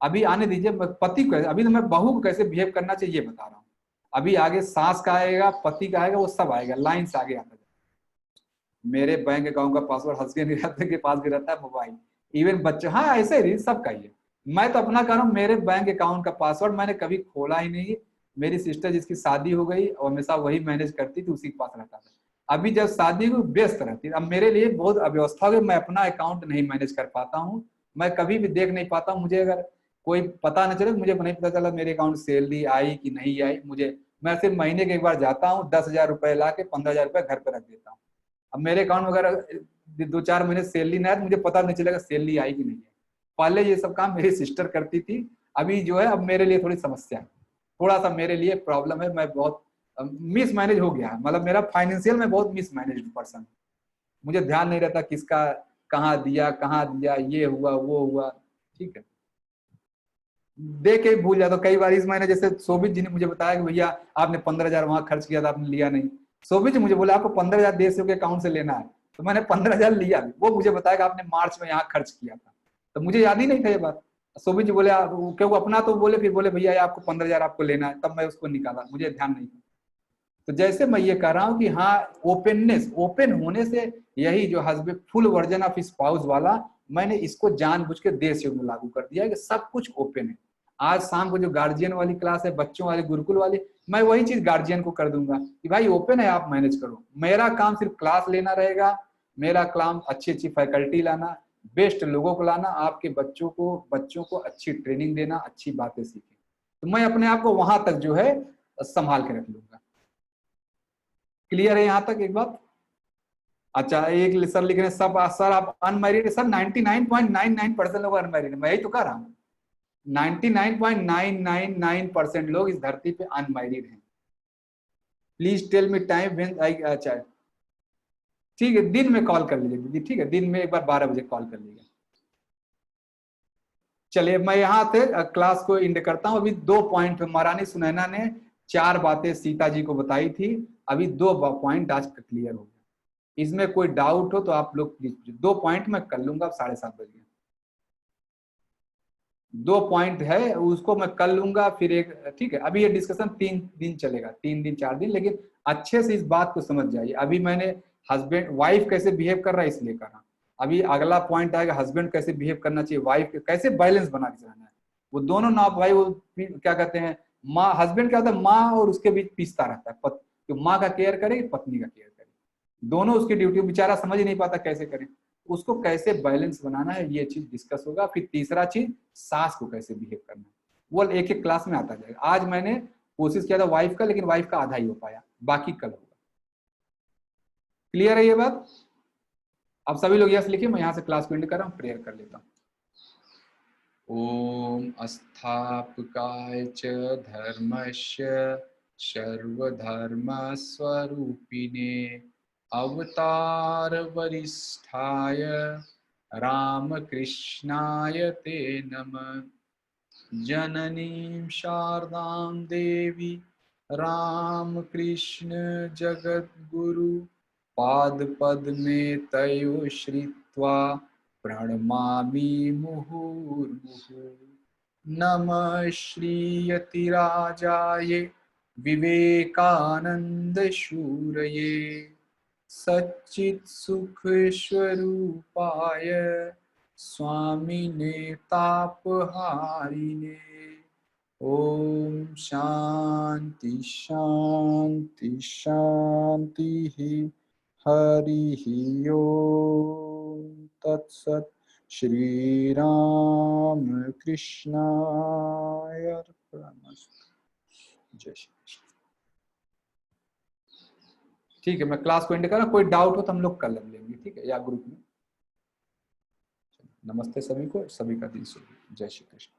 अभी आने दीजिए। पति को, अभी तो मैं बहू को कैसे बिहेव करना चाहिए ये बता रहा हूँ। अभी आगे सास का आएगा, पति का आएगा, वो सब आएगा, लाइन से आगे आता है। मेरे बैंक अकाउंट का पासवर्ड हस्बैंड के पास भी रहता है, मोबाइल, इवन बच्चे, हाँ ऐसे ही सबका ही है। मैं तो अपना कर रहा हूँ, मेरे बैंक अकाउंट का पासवर्ड मैंने कभी खोला ही नहीं। मेरी सिस्टर जिसकी शादी हो गई और हमेशा वही मैनेज करती थी, उसी के पास रहता था। अभी जब शादी हुई व्यस्त रहती, अब मेरे लिए बहुत अव्यवस्था हो गई, मैं अपना अकाउंट नहीं मैनेज कर पाता हूँ, मैं कभी भी देख नहीं पाता हूँ। मुझे अगर कोई पता न चले, मुझे नहीं पता चला मेरे अकाउंट सैलरी आई कि नहीं आई, मुझे, मैं सिर्फ महीने के एक बार जाता हूँ, 10,000 रुपए ला के 15,000 रुपए घर पे रख देता हूँ। अब मेरे अकाउंट में अगर 2-4 महीने सैलरी नहीं आया तो मुझे पता नहीं चलेगा सैलरी आई कि नहीं है। पहले ये सब काम मेरी सिस्टर करती थी, अभी जो है अब मेरे लिए थोड़ी समस्या है, थोड़ा सा मेरे लिए प्रॉब्लम है। मैं बहुत मिस मैनेज हो गया है, मतलब मेरा फाइनेंशियल में बहुत मिस मैनेज पर्सन, मुझे ध्यान नहीं रहता किसका कहाँ दिया, ये हुआ वो हुआ, ठीक है, दे के भूल जाता। कई बार इस महीने जैसे शोभित जी ने मुझे बताया कि भैया आपने 15,000 वहां खर्च किया था, आपने लिया नहीं। शोभित जी मुझे बोला आपको 15,000 देश के अकाउंट से लेना है, तो मैंने 15,000 लिया, वो मुझे बताया कि आपने मार्च में यहाँ खर्च किया था, तो मुझे याद ही नहीं था ये बात। शोभित जी बोले क्यों अपना, तो बोले, फिर बोले भैया आपको 15,000 आपको लेना है, तब मैं उसको निकाला, मुझे ध्यान नहीं था। तो जैसे मैं ये कह रहा हूँ कि हाँ ओपननेस, ओपन होने से, यही जो husband full version of spouse वाला, मैंने इसको जानबूझ के देश योग में लागू कर दिया है कि सब कुछ ओपन है। आज शाम को जो गार्जियन वाली क्लास है, बच्चों वाली, गुरुकुल वाली, मैं वही चीज गार्जियन को कर दूंगा कि भाई ओपन है, आप मैनेज करो। मेरा काम सिर्फ क्लास लेना रहेगा, मेरा काम अच्छी अच्छी फैकल्टी लाना, बेस्ट लोगों को लाना, आपके बच्चों को अच्छी ट्रेनिंग देना, अच्छी बातें सीखें, तो मैं अपने आप को वहां तक जो है संभाल के रख लूंगा। क्लियर है यहाँ तक एक बात? अच्छा, एक सर लिख रहे हैं सब सर आप अनमैरिड, सर 99.99% लोग अनमैरिड, मैं यही तो कह रहा हूँ, 99.999% लोग इस धरती पे अनमैरिड हैं। Please tell me time when I, अच्छा ठीक है, दिन में कॉल कर लीजिए दीदी, ठीक है, दिन में एक बार 12 बजे कॉल कर लीजिए। चलिए मैं यहाँ से क्लास को इंड करता हूँ। अभी 2 पॉइंट महारानी सुनैना ने 4 बातें सीता जी को बताई थी, अभी 2 पॉइंट आज क्लियर हो गया। इसमें कोई डाउट हो तो आप लोग प्लीज पूछिए। 2 पॉइंट मैं कर लूंगा, 7:30 बजे 2 पॉइंट है उसको मैं कर लूंगा, फिर एक, ठीक है। अभी ये डिस्कशन 3 दिन चलेगा, 3 दिन 4 दिन, लेकिन अच्छे से इस बात को समझ जाइए। अभी मैंने हस्बैंड वाइफ कैसे बिहेव कर रहा है इसलिए कर रहा हूँ, अभी अगला पॉइंट आएगा हस्बैंड कैसे बिहेव करना चाहिए, वाइफ कैसे बैलेंस बना के चलाना है। वो दोनों ना भाई, वो क्या कहते हैं, माँ हस्बैंड क्या होता है, माँ और उसके बीच पीसता रहता है, तो माँ का केयर करे, पत्नी का केयर करे, दोनों उसकी ड्यूटी, बेचारा समझ ही नहीं पाता कैसे करे, उसको कैसे बैलेंस बनाना है, ये चीज डिस्कस होगा। फिर तीसरा चीज, सास को कैसे बिहेव करना है, वो एक एक क्लास में आता जाएगा। आज मैंने कोशिश किया था वाइफ का, लेकिन वाइफ का आधा ही हो पाया, बाकी कल होगा। क्लियर है ये बात? अब सभी लोग यस लिखिए, मैं यहाँ से क्लास को एंड कर रहा हूँ, प्रेयर कर लेता हूँ। ओम अस्थापकाय च धर्मस्य सर्वधर्म स्वरूपिणे अवतार वरिष्ठाय रामकृष्णाय ते नमः। जननीं शारदां देवी रामकृष्ण जगद्गुरु पादपद्मे तयो श्रित्वा प्रणमामि मुहुर्मुहुः। नमः श्रीयतिराजाय विवेकानंद शूरये सच्चित् सुख स्वरूपाय स्वामिने तापहारिणे। ओम शांति शांति शांति। हरि ओम तत्सत। श्री राम कृष्णाय अर्पणमस्तु। जय श्री कृष्ण। ठीक है, मैं क्लास को एंड कर रहा हूं, कोई डाउट हो तो हम लोग कल लेंगे, ठीक है, या ग्रुप में। नमस्ते सभी को, सभी का दिन शुभ। जय श्री कृष्ण।